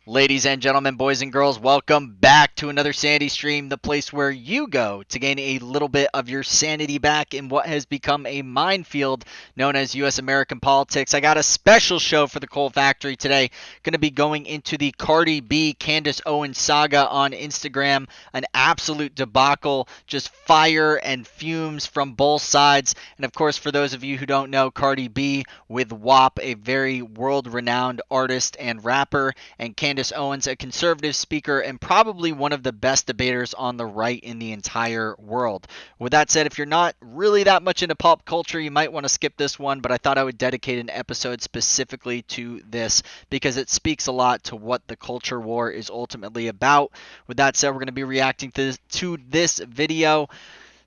Ladies and gentlemen, boys and girls, welcome back to another Sanity stream, the place where you go to gain a little bit of your sanity back in what has become a minefield known as U.S. American politics. I got a special show for the Coal Factory today. Going to be going into the Cardi B, Candace Owens saga on Instagram. An absolute debacle, just fire and fumes from both sides. And of course, for those of you who don't know, Cardi B with WAP, a very world-renowned artist and rapper, and Candace Owens, a conservative speaker and probably one of the best debaters on the right in the entire world. With that said, if you're not really that much into pop culture, you might want to skip this one, but I thought I would dedicate an episode specifically to this because it speaks a lot to what the culture war is ultimately about. With that said, we're going to be reacting to this video.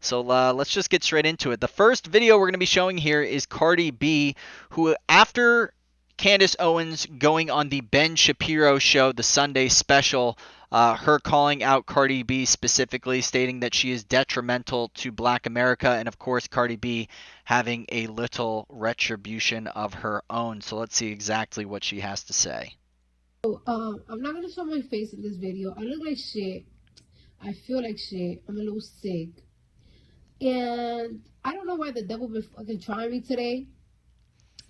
So let's just get straight into it. The first video we're going to be showing here is Cardi B, who after Candace Owens going on the Ben Shapiro show, the Sunday special, her calling out Cardi B specifically, stating that she is detrimental to Black America, and of course Cardi B having a little retribution of her own. So let's see exactly what she has to say. I'm not gonna show my face in this video. I look like shit. I feel like shit. I'm a little sick. And I don't know why the devil been fucking trying me today,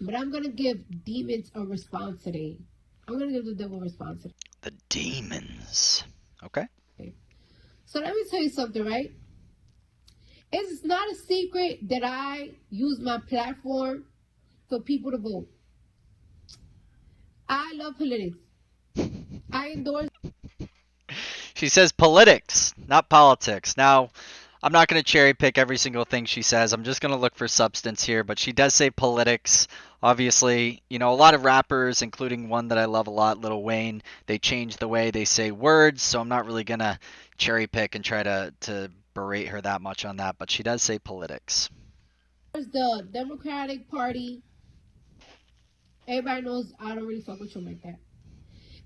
but I'm gonna give demons a response today. I'm gonna give the devil a response today. The demons. Okay. So let me tell you something, right? It's not a secret that I use my platform for people to vote. I love politics. I endorse. She says politics, not politics. Now, I'm not going to cherry pick every single thing she says. I'm just going to look for substance here, but she does say politics. Obviously, you know, a lot of rappers, including one that I love a lot, Lil Wayne, they change the way they say words, so I'm not really going to cherry pick and try to berate her that much on that, but she does say politics. The Democratic Party. Everybody knows I don't really fuck with you like that.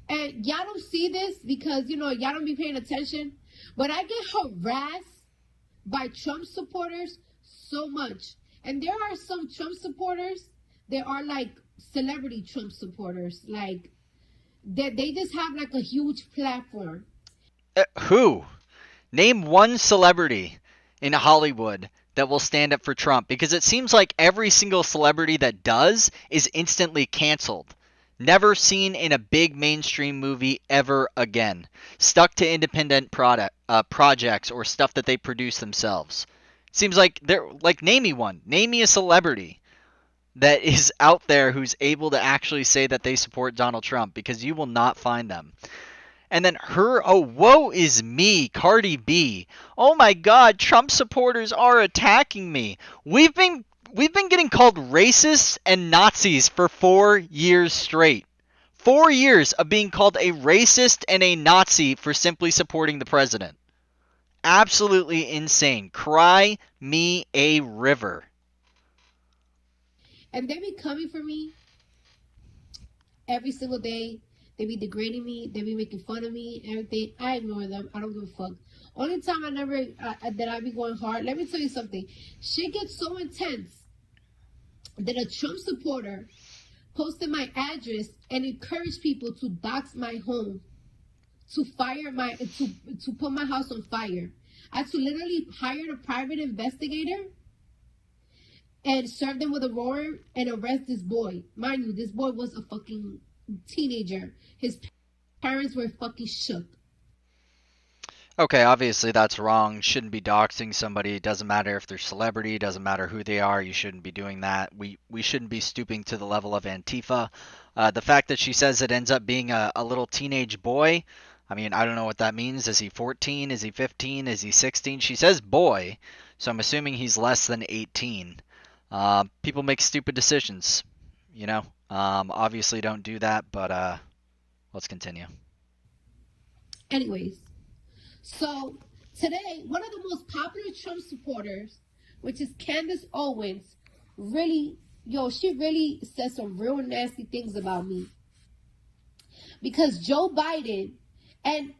And y'all don't see this because, y'all don't be paying attention. But I get harassed by Trump supporters so much. And there are some Trump supporters that are like celebrity Trump supporters. Like, that they just have like a huge platform. Who? Name one celebrity in Hollywood that will stand up for Trump, because it seems like every single celebrity that does is instantly canceled. Never seen in a big mainstream movie ever again. Stuck to independent projects or stuff that they produce themselves. Seems like they're like, name me one. Name me a celebrity that is out there who's able to actually say that they support Donald Trump, because you will not find them. And then her, oh, woe is me, Cardi B. Oh my God, Trump supporters are attacking me. We've been getting called racists and Nazis for 4 years straight. 4 years of being called a racist and a Nazi for simply supporting the president. Absolutely insane. Cry me a river. And they be coming for me every single day. They be degrading me. They be making fun of me. Everything. I ignore them. I don't give a fuck. Only time that I be going hard. Let me tell you something. Shit gets so intense that a Trump supporter posted my address and encouraged people to dox my home, to put my house on fire. I had to literally hire a private investigator and serve them with a warrant and arrest this boy. Mind you, this boy was a fucking teenager. His parents were fucking shook. Okay, obviously that's wrong. Shouldn't be doxing somebody. It doesn't matter if they're celebrity, it doesn't matter who they are. You shouldn't be doing that. We shouldn't be stooping to the level of Antifa. The fact that she says it ends up being a little teenage boy, I mean, I don't know what that means. Is he 14? Is he 15? Is he 16? She says boy, so I'm assuming he's less than 18. People make stupid decisions, you know. Obviously don't do that, but let's continue. Anyways, so today, one of the most popular Trump supporters, which is Candace Owens, she really said some real nasty things about me. Because and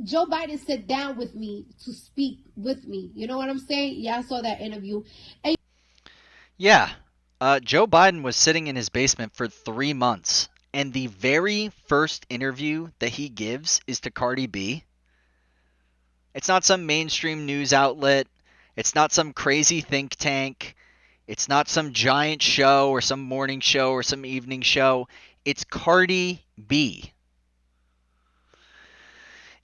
Joe Biden sat down with me to speak with me. You know what I'm saying? Yeah, I saw that interview. Yeah, Joe Biden was sitting in his basement for 3 months and the very first interview that he gives is to Cardi B. It's not some mainstream news outlet. It's not some crazy think tank. It's not some giant show or some morning show or some evening show. It's Cardi B.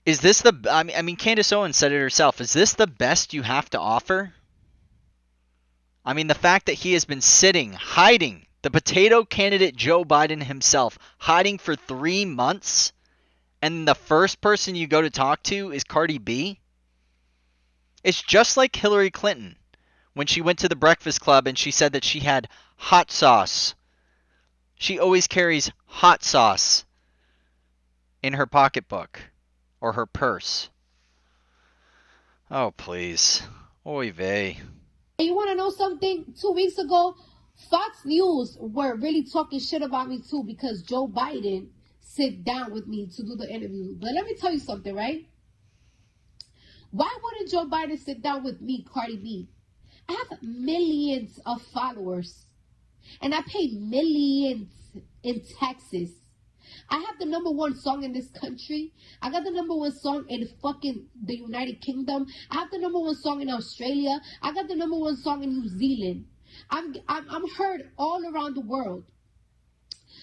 Is this the? I mean, Candace Owens said it herself. Is this the best you have to offer? I mean, the fact that he has been sitting, hiding, the potato candidate Joe Biden himself, hiding for 3 months, and the first person you go to talk to is Cardi B? It's just like Hillary Clinton when she went to the Breakfast Club and she said that she had hot sauce. She always carries hot sauce in her pocketbook or her purse. Oh, please. Oy vey. And you want to know something? 2 weeks ago, Fox News were really talking shit about me too because Joe Biden sit down with me to do the interview. But let me tell you something, right? Why wouldn't Joe Biden sit down with me, Cardi B? I have millions of followers and I pay millions in taxes. I have the number one song in this country. I got the number one song in fucking the United Kingdom. I have the number one song in Australia. I got the number one song in New Zealand. I'm heard all around the world.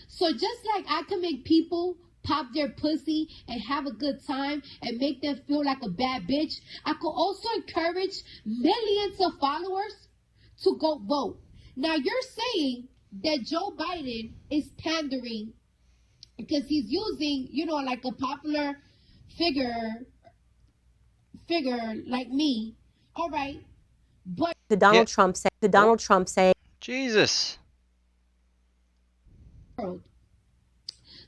So just like I can make people pop their pussy and have a good time and make them feel like a bad bitch, I could also encourage millions of followers to go vote. Now you're saying that Joe Biden is pandering because he's using, like a popular figure like me. All right. But Did Donald Trump say Jesus.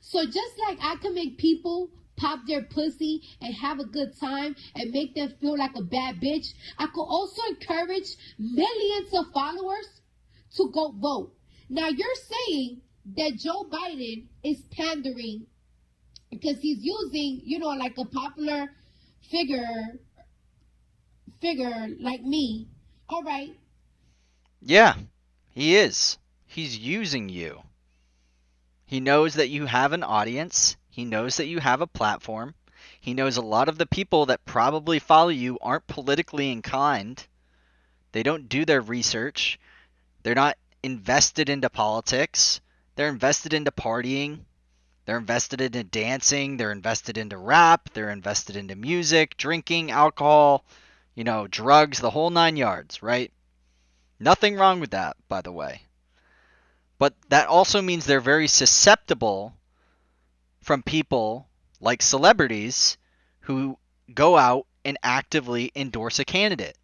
so just like I can make people pop their pussy and have a good time and make them feel like a bad bitch, I could also encourage millions of followers to go vote. Now you're saying that Joe Biden is pandering because he's using, like a popular figure like me. All right. Yeah, he is. He's using you. He knows that you have an audience. He knows that you have a platform. He knows a lot of the people that probably follow you aren't politically inclined. They don't do their research. They're not invested into politics. They're invested into partying. They're invested into dancing. They're invested into rap. They're invested into music, drinking, alcohol, drugs, the whole 9 yards, right? Nothing wrong with that, by the way. But that also means they're very susceptible from people like celebrities who go out and actively endorse a candidate.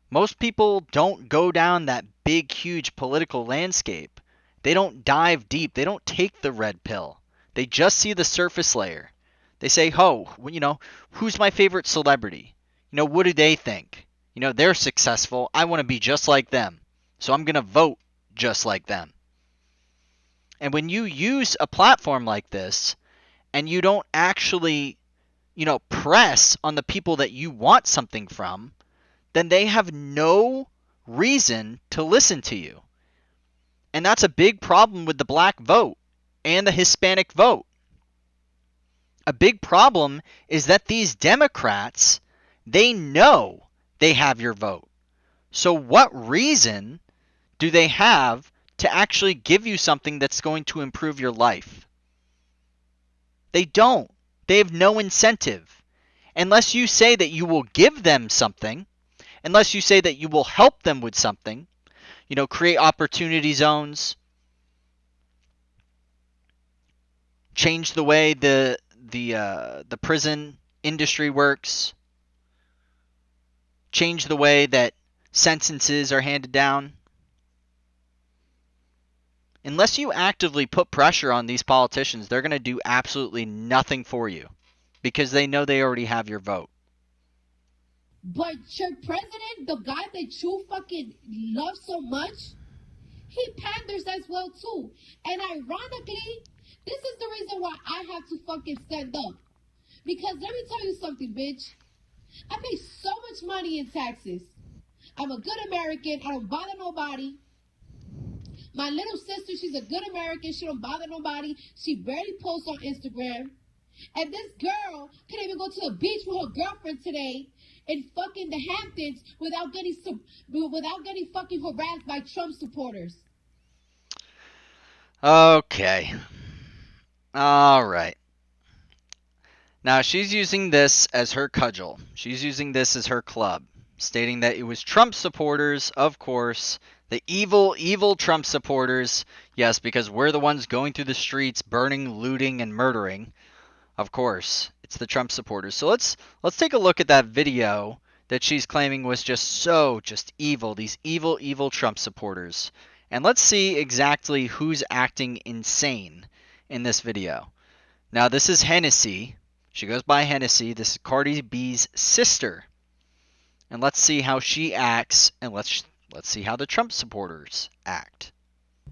Most people don't go down that big, huge political landscape. They don't dive deep. They don't take the red pill. They just see the surface layer. They say, who's my favorite celebrity? What do they think? They're successful. I want to be just like them. So I'm going to vote just like them. And when you use a platform like this and you don't actually, press on the people that you want something from, then they have no reason to listen to you. And that's a big problem with the black vote and the Hispanic vote. A big problem is that these Democrats, they know they have your vote. So what reason do they have to actually give you something that's going to improve your life? They don't. They have no incentive. Unless you say that you will give them something, unless you say that you will help them with something, create opportunity zones, change the way the prison industry works, change the way that sentences are handed down. Unless you actively put pressure on these politicians, they're going to do absolutely nothing for you because they know they already have your vote. But your president, the guy that you fucking love so much, he panders as well too. And ironically, this is the reason why I have to fucking stand up. Because let me tell you something, bitch. I pay so much money in taxes. I'm a good American. I don't bother nobody. My little sister, she's a good American. She don't bother nobody. She barely posts on Instagram. And this girl can't even go to the beach with her girlfriend today in fucking the Hamptons without getting fucking harassed by Trump supporters. Okay. All right. Now she's using this as her cudgel. She's using this as her club, stating that it was Trump supporters, of course, the evil, evil Trump supporters. Yes, because we're the ones going through the streets, burning, looting, and murdering. Of course, it's the Trump supporters. So let's take a look at that video that she's claiming was just evil. These evil, evil Trump supporters. And let's see exactly who's acting insane in this video. Now this is Hennessy. She goes by Hennessy. This is Cardi B's sister. And let's see how she acts, and let's see how the Trump supporters act.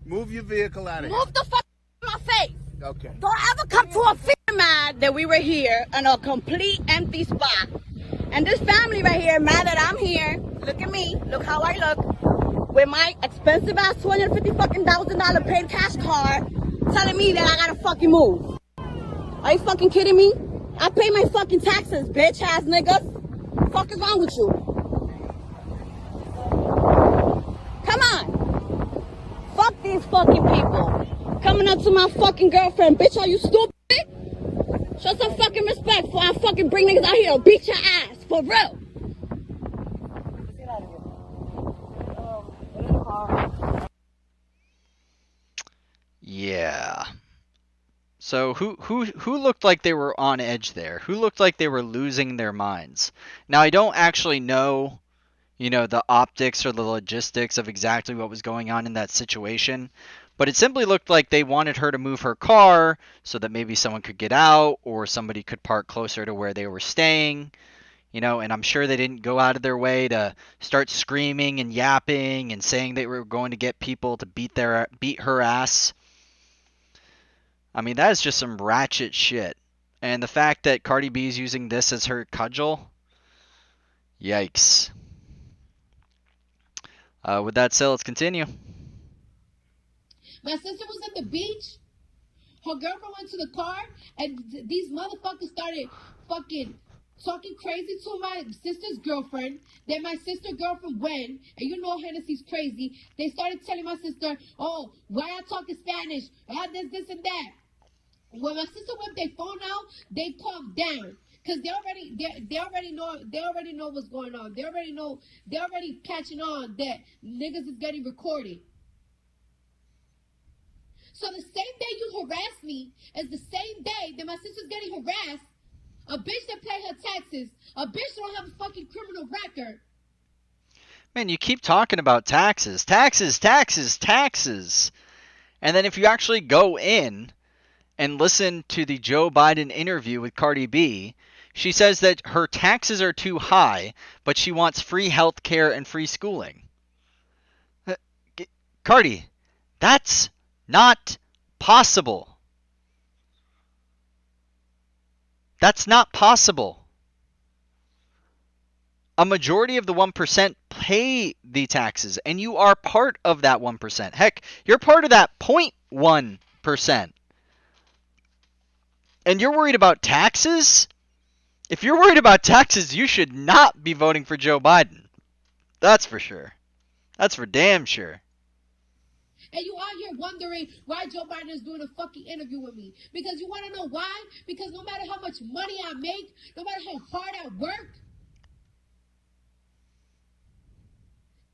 Move your vehicle out of here. Move the fuck out of my face. Okay. Don't ever come to a fear mad that we were here in a complete empty spot. And this family right here, mad that I'm here. Look at me. Look how I look. With my expensive ass $250,000 paid cash card telling me that I gotta fucking move. Are you fucking kidding me? I pay my fucking taxes, bitch ass niggas. Fuck is wrong with you? Come on. Fuck these fucking people. Coming up to my fucking girlfriend. Bitch, are you stupid? Show some fucking respect before I fucking bring niggas out here and beat your ass. For real. Yeah. So who looked like they were on edge there? Who looked like they were losing their minds? Now I don't actually know, the optics or the logistics of exactly what was going on in that situation, but it simply looked like they wanted her to move her car so that maybe someone could get out or somebody could park closer to where they were staying, and I'm sure they didn't go out of their way to start screaming and yapping and saying they were going to get people to beat her ass. I mean, that is just some ratchet shit. And the fact that Cardi B is using this as her cudgel, yikes. With that said, let's continue. My sister was at the beach. Her girlfriend went to the car, and these motherfuckers started fucking talking crazy to my sister's girlfriend. Then my sister's girlfriend went, and you know Hennessy's crazy. They started telling my sister, "Oh, why y'all talking Spanish? This, and that." When my sister whipped their phone out, they calmed down. Cause they already know what's going on. They're already catching on that niggas is getting recorded. So the same day you harass me is the same day that my sister's getting harassed. A bitch that pay her taxes. A bitch that don't have a fucking criminal record. Man, you keep talking about taxes. Taxes, taxes, taxes. And then if you actually go in and listen to the Joe Biden interview with Cardi B, she says that her taxes are too high, but she wants free health care and free schooling. Cardi, that's not possible. That's not possible. A majority of the 1% pay the taxes, and you are part of that 1%. Heck, you're part of that 0.1%. And you're worried about taxes? If you're worried about taxes, you should not be voting for Joe Biden. That's for sure. That's for damn sure. And you out here wondering why Joe Biden is doing a fucking interview with me. Because you want to know why? Because no matter how much money I make, no matter how hard I work,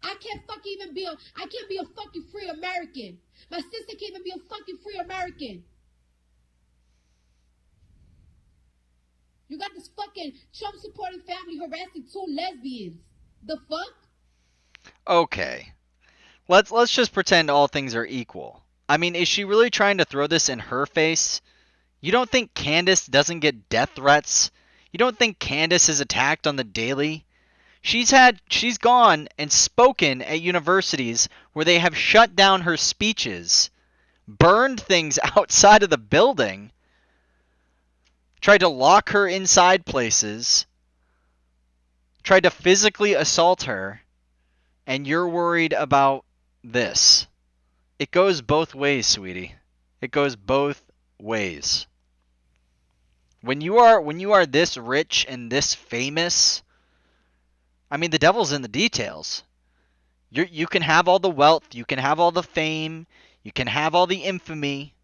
I can't be a fucking free American. My sister can't even be a fucking free American. You got this fucking Trump supporting family harassing 2 lesbians. The fuck? Okay. Let's just pretend all things are equal. I mean, is she really trying to throw this in her face? You don't think Candace doesn't get death threats? You don't think Candace is attacked on the daily? She's gone and spoken at universities where they have shut down her speeches, burned things outside of the building, tried to lock her inside places, tried to physically assault her, and you're worried about this. It goes both ways, sweetie. It goes both ways. When you are this rich and this famous, I mean, the devil's in the details. You can have all the wealth, you can have all the fame, you can have all the infamy,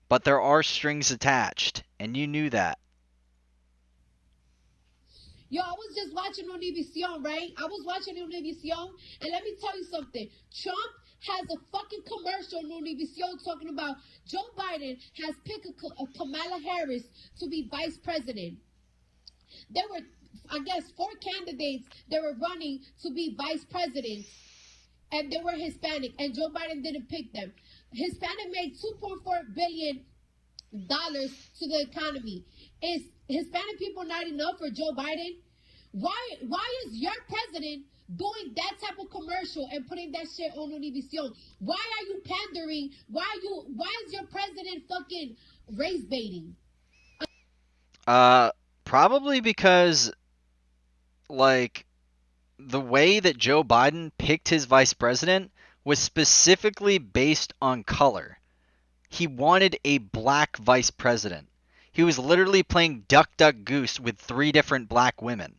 but there are strings attached, and you knew that. Yo, I was just watching Univision, right? I was watching Univision, and let me tell you something. Trump has a fucking commercial on Univision talking about Joe Biden has picked a Kamala Harris to be vice president. There were, I guess, 4 candidates that were running to be vice president, and they were Hispanic, and Joe Biden didn't pick them. Hispanic made $2.4 billion to the economy. Is Hispanic people not enough for Joe Biden? Why is your president doing that type of commercial and putting that shit on Univision? Why are you pandering? Why is your president fucking race baiting? Probably because, like, the way that Joe Biden picked his vice president was specifically based on color. He wanted a black vice president. He was literally playing duck, duck, goose with 3 different black women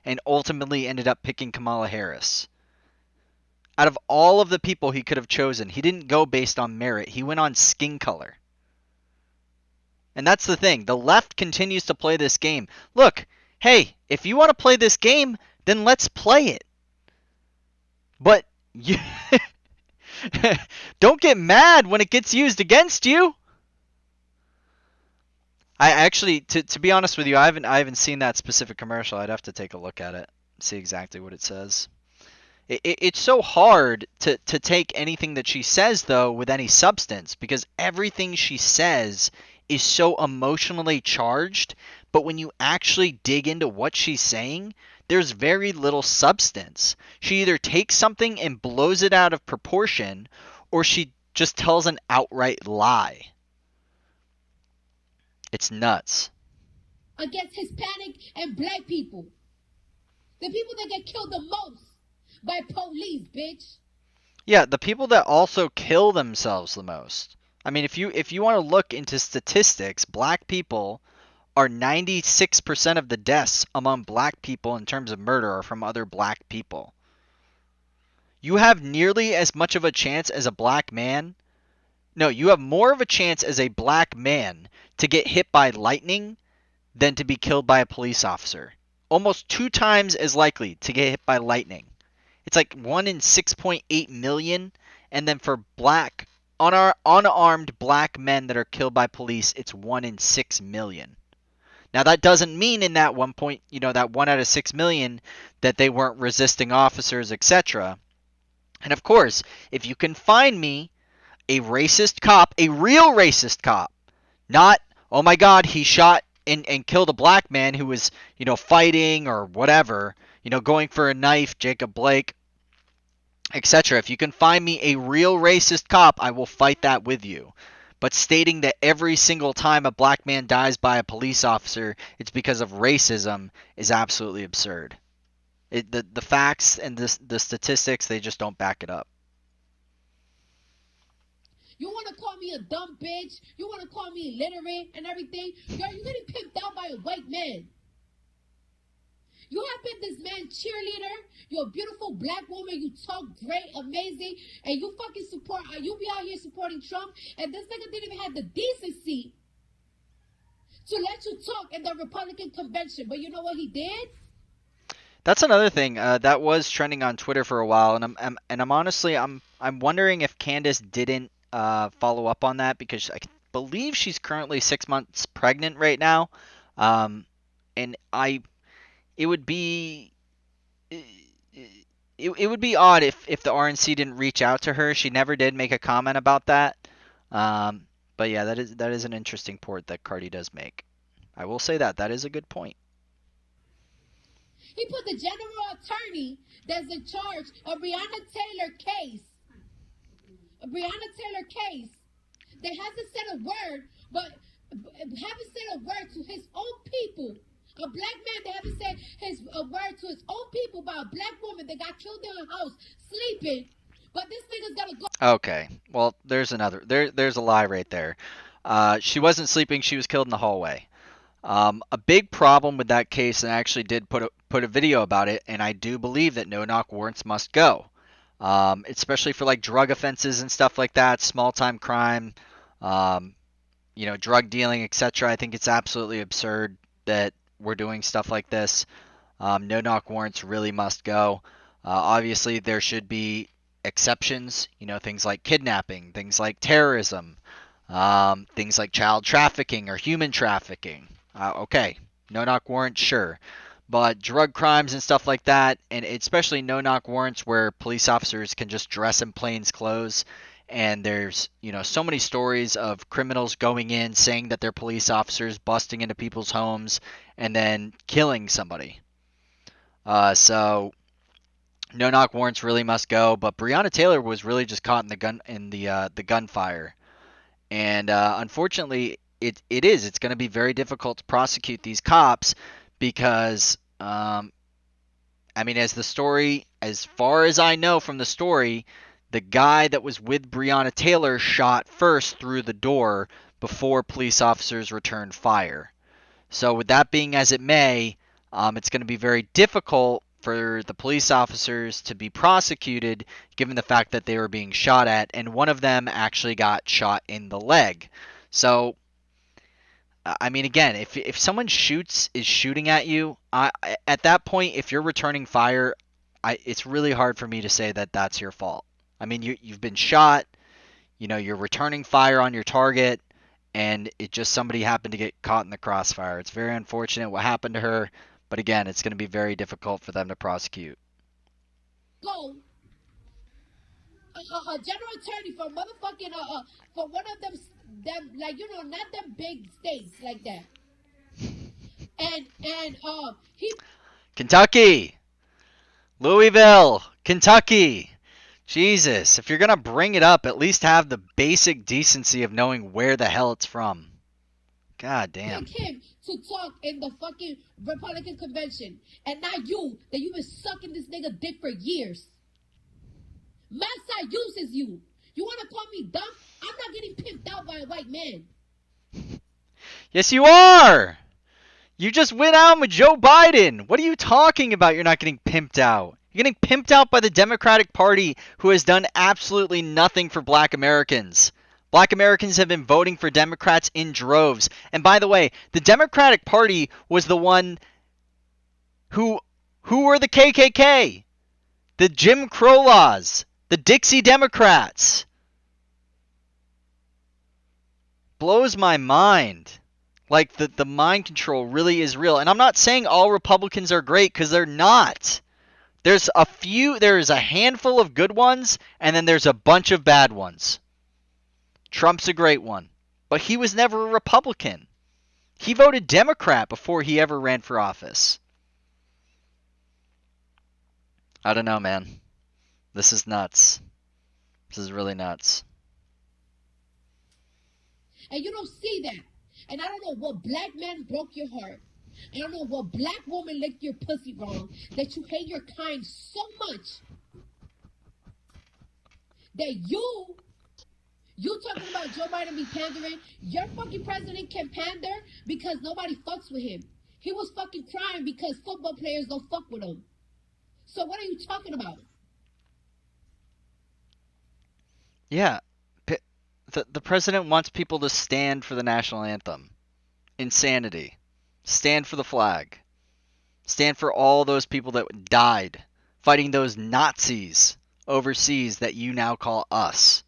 and ultimately ended up picking Kamala Harris. Out of all of the people he could have chosen, he didn't go based on merit. He went on skin color. And that's the thing. The left continues to play this game. Look, hey, if you want to play this game, then let's play it. But you don't get mad when it gets used against you. I actually, to be honest with you, I haven't seen that specific commercial. I'd have to take a look at it, see exactly what it says. It's so hard to take anything that she says, though, with any substance, because everything she says is so emotionally charged, but when you actually dig into what she's saying, there's very little substance. She either takes something and blows it out of proportion, or she just tells an outright lie. It's nuts. Against Hispanic and black people. The people that get killed the most by police, bitch. Yeah, the people that also kill themselves the most. I mean, if you want to look into statistics, black people are 96% of the deaths among black people in terms of murder are from other black people. You have nearly as much of a chance as a black man. No, you have more of a chance as a black man to get hit by lightning than to be killed by a police officer. Almost 2 times as likely to get hit by lightning. It's like 1 in 6.8 million, and then for black unarmed black men that are killed by police, it's 1 in 6 million. Now that doesn't mean in that that 1 out of 6 million that they weren't resisting officers, etc. And of course, if you can find me a racist cop, a real racist cop, not, oh my god, he shot and killed a black man who was, fighting or whatever, going for a knife, Jacob Blake, etc. If you can find me a real racist cop, I will fight that with you. But stating that every single time a black man dies by a police officer, it's because of racism is absolutely absurd. The facts and the statistics, they just don't back it up. You want to call me a dumb bitch? You want to call me illiterate and everything? Girl, you're getting pimped out by a white man. You have been this man cheerleader. You're a beautiful black woman. You talk great, amazing, and you fucking support. You be out here supporting Trump, and this nigga didn't even have the decency to let you talk in the Republican convention. But you know what he did? That's another thing that was trending on Twitter for a while, and I'm honestly I'm wondering if Candace didn't follow up on that, because I believe she's currently 6 months pregnant right now, and it would be odd if the RNC didn't reach out to her. She never did make a comment about that. But yeah, that is an interesting point that Cardi does make. I will say that is a good point. He put the general attorney that's in charge of Breonna Taylor case. They hasn't said a word, but haven't said a word to his own people. A black man that haven't said a word to his own people about a black woman that got killed in her house sleeping But this nigga's gotta go. Okay. Well, there's another. There's a lie right there. She wasn't sleeping. She was killed in the hallway. A big problem with that case, and I actually did put a video about it, and I do believe that no-knock warrants must go, especially for like drug offenses and stuff like that, small-time crime, um, drug dealing, etc. I think it's absolutely absurd that we're doing stuff like this. No-knock warrants really must go. Obviously, there should be exceptions, things like kidnapping, things like terrorism, things like child trafficking or human trafficking. Okay, no-knock warrants, sure. But drug crimes and stuff like that, and especially no-knock warrants where police officers can just dress in plain clothes, and there's, so many stories of criminals going in, saying that they're police officers, busting into people's homes, and then killing somebody. So no-knock warrants really must go. But Breonna Taylor was really just caught in the gunfire. And unfortunately, it's going to be very difficult to prosecute these cops because, as far as I know from the story, the guy that was with Breonna Taylor shot first through the door before police officers returned fire. So with that being as it may, it's going to be very difficult for the police officers to be prosecuted given the fact that they were being shot at, and one of them actually got shot in the leg. So, again, if someone is shooting at you, at that point, if you're returning fire, it's really hard for me to say that that's your fault. You've been shot, you're returning fire on your target, and somebody happened to get caught in the crossfire. It's very unfortunate what happened to her, but again, it's going to be very difficult for them to prosecute. Go. A general attorney for motherfucking for one of them like not them big states like that. And he Kentucky, Louisville, Kentucky. Jesus, if you're going to bring it up, at least have the basic decency of knowing where the hell it's from. God damn. pick him to talk in the fucking Republican convention. And not you, that you've been sucking this nigga dick for years. Massa uses you. You want to call me dumb? I'm not getting pimped out by a white man. Yes, you are. You just went out with Joe Biden. What are you talking about? You're not getting pimped out. You're getting pimped out by the Democratic Party, who has done absolutely nothing for black Americans. Black Americans have been voting for Democrats in droves. And by the way, the Democratic Party was the one who were the KKK, the Jim Crow laws, the Dixie Democrats. Blows my mind. Like, the mind control really is real. And I'm not saying all Republicans are great, because they're not. There's a handful of good ones, and then there's a bunch of bad ones. Trump's a great one, but he was never a Republican. He voted Democrat before he ever ran for office. I don't know, man. This is nuts. This is really nuts. And you don't see that. And I don't know what black man broke your heart. I don't know what black woman licked your pussy wrong that you hate your kind so much that you talking about Joe Biden be pandering. Your fucking president can pander because nobody fucks with him. He was fucking crying because football players don't fuck with him. So what are you talking about? Yeah. The president wants people to stand for the national anthem. Insanity. Stand for the flag. Stand for all those people that died fighting those Nazis overseas that you now call us.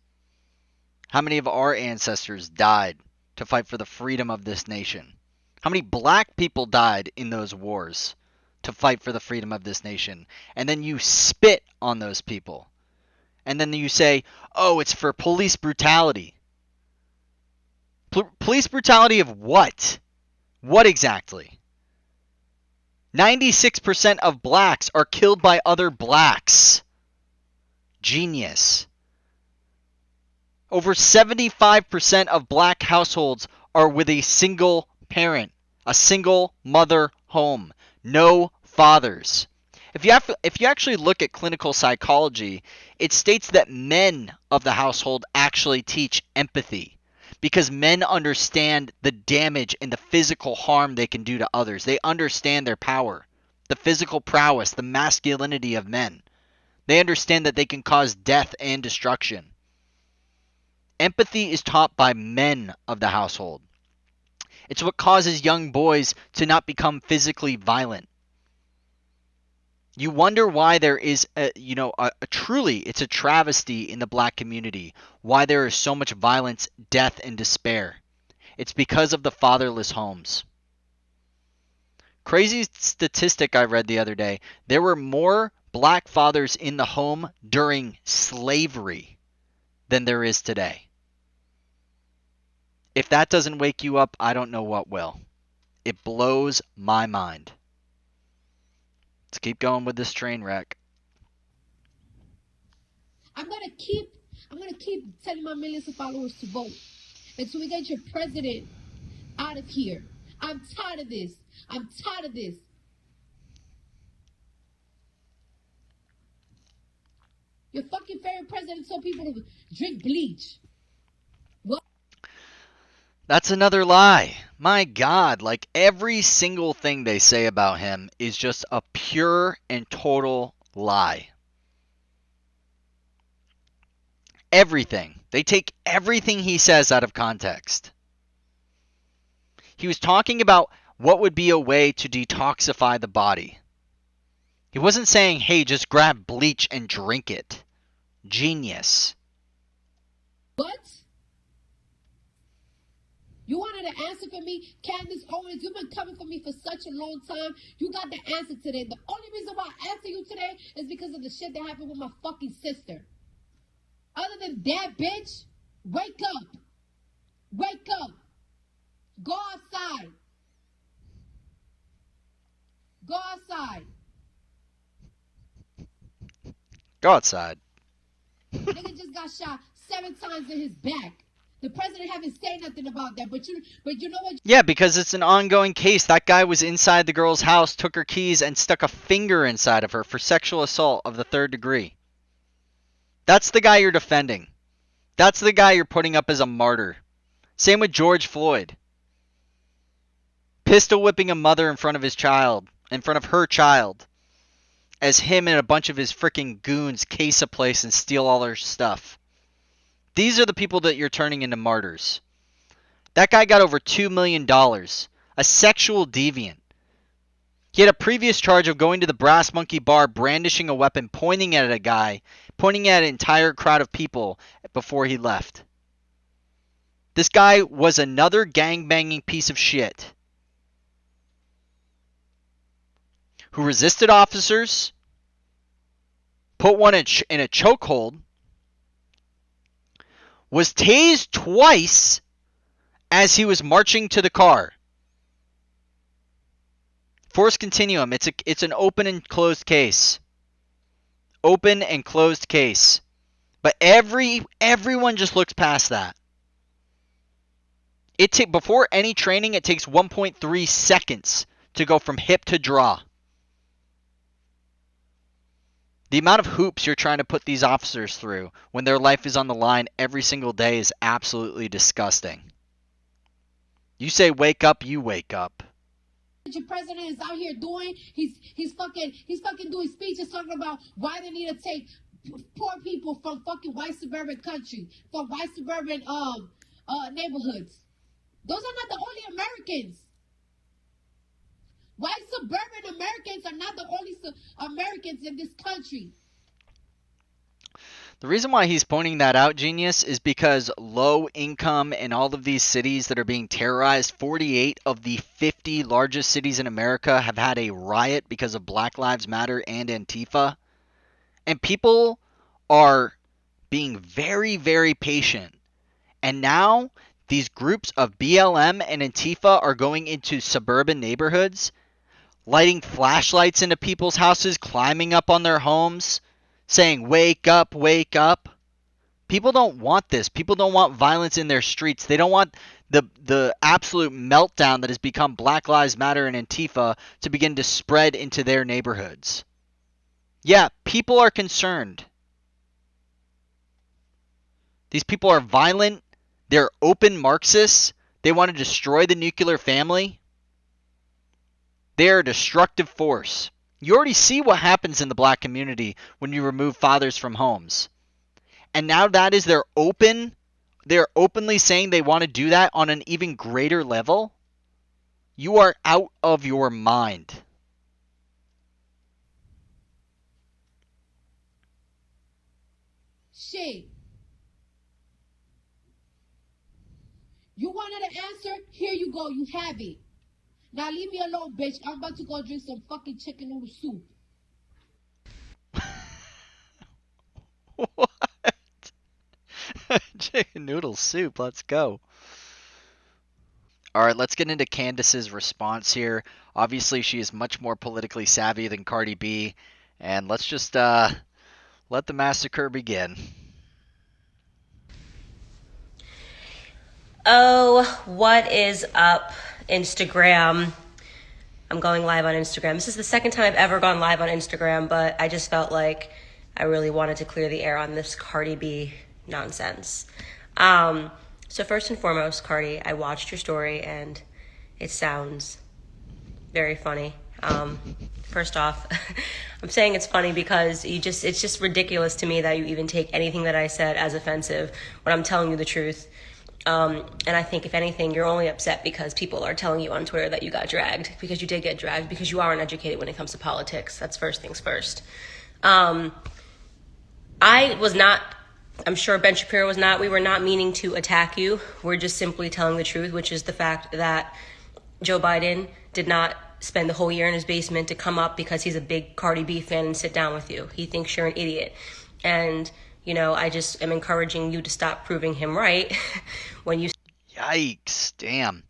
How many of our ancestors died to fight for the freedom of this nation? How many black people died in those wars to fight for the freedom of this nation? And then you spit on those people. And then you say, oh, it's for police brutality. Police brutality of what? What exactly? 96% of blacks are killed by other blacks. Genius. Over 75% of black households are with a single parent, a single mother home, no fathers. If you actually look at clinical psychology, it states that men of the household actually teach empathy because men understand the damage and the physical harm they can do to others. They understand their power, the physical prowess, the masculinity of men. They understand that they can cause death and destruction. Empathy is taught by men of the household. It's what causes young boys to not become physically violent. You wonder why there is truly, it's a travesty in the black community, why there is so much violence, death, and despair. It's because of the fatherless homes. Crazy statistic I read the other day. There were more black fathers in the home during slavery than there is today. If that doesn't wake you up, I don't know what will. It blows my mind. Let's keep going with this train wreck. I'm gonna keep telling my millions of followers to vote until we get your president out of here. I'm tired of this. I'm tired of this. Your fucking favorite president told people to drink bleach. What? That's another lie. My God, like every single thing they say about him is just a pure and total lie. Everything. They take everything he says out of context. He was talking about what would be a way to detoxify the body. He wasn't saying, hey, just grab bleach and drink it. Genius. What? You wanted an answer for me? Candace Owens, you've been coming for me for such a long time. You got the answer today. The only reason why I answer you today is because of the shit that happened with my fucking sister. Other than that, bitch, wake up. Wake up. Go outside. Go outside. Go outside. Nigga just got shot 7 times in his back. The president haven't said nothing about that, but you know what? Yeah, because it's an ongoing case. That guy was inside the girl's house, took her keys, and stuck a finger inside of her for sexual assault of the 3rd degree. That's the guy you're defending. That's the guy you're putting up as a martyr. Same with George Floyd. Pistol whipping a mother in front of his child, in front of her child, as him and a bunch of his freaking goons case a place and steal all her stuff. These are the people that you're turning into martyrs. That guy got over $2 million. A sexual deviant. He had a previous charge of going to the Brass Monkey Bar, brandishing a weapon, pointing at a guy, pointing at an entire crowd of people before he left. This guy was another gangbanging piece of shit who resisted officers, put one in a chokehold, was tased twice as he was marching to the car. Force continuum. It's an open and closed case. Open and closed case. But everyone just looks past that. Before any training, it takes 1.3 seconds to go from hip to draw. The amount of hoops you're trying to put these officers through when their life is on the line every single day is absolutely disgusting. You say wake up, you wake up. Your president is out here doing, he's fucking doing speeches talking about why they need to take poor people from fucking white suburban country, from white suburban neighborhoods. Those are not the only Americans. White suburban Americans are not the only Americans in this country. The reason why he's pointing that out, Genius, is because low income in all of these cities that are being terrorized, 48 of the 50 largest cities in America have had a riot because of Black Lives Matter and Antifa. And people are being very, very patient. And now these groups of BLM and Antifa are going into suburban neighborhoods, lighting flashlights into people's houses, climbing up on their homes, saying, wake up, wake up. People don't want this. People don't want violence in their streets. They don't want the absolute meltdown that has become Black Lives Matter and Antifa to begin to spread into their neighborhoods. Yeah, people are concerned. These people are violent. They're open Marxists. They want to destroy the nuclear family. They're a destructive force. You already see what happens in the black community when you remove fathers from homes. And now that is they're openly saying they want to do that on an even greater level. You are out of your mind. Shit. You wanted an answer? Here you go. You have it. Now leave me alone, bitch. I'm about to go drink some fucking chicken noodle soup. What? Chicken noodle soup. Let's go. All right, let's get into Candace's response here. Obviously, she is much more politically savvy than Cardi B. And let's just let the massacre begin. Oh, what is up, Instagram? I'm going live on Instagram. This is the second time I've ever gone live on Instagram, but I just felt like I really wanted to clear the air on this Cardi B nonsense. So first and foremost, Cardi, I watched your story and it sounds very funny. First off, I'm saying it's funny because it's just ridiculous to me that you even take anything that I said as offensive when I'm telling you the truth. And I think, if anything, you're only upset because people are telling you on Twitter that you got dragged, because you did get dragged, because you are uneducated when it comes to politics. That's first things first. I was not, I'm sure Ben Shapiro was not, we were not meaning to attack you. We're just simply telling the truth, which is the fact that Joe Biden did not spend the whole year in his basement to come up because he's a big Cardi B fan and sit down with you. He thinks you're an idiot. And I just am encouraging you to stop proving him right when you. Yikes! Damn.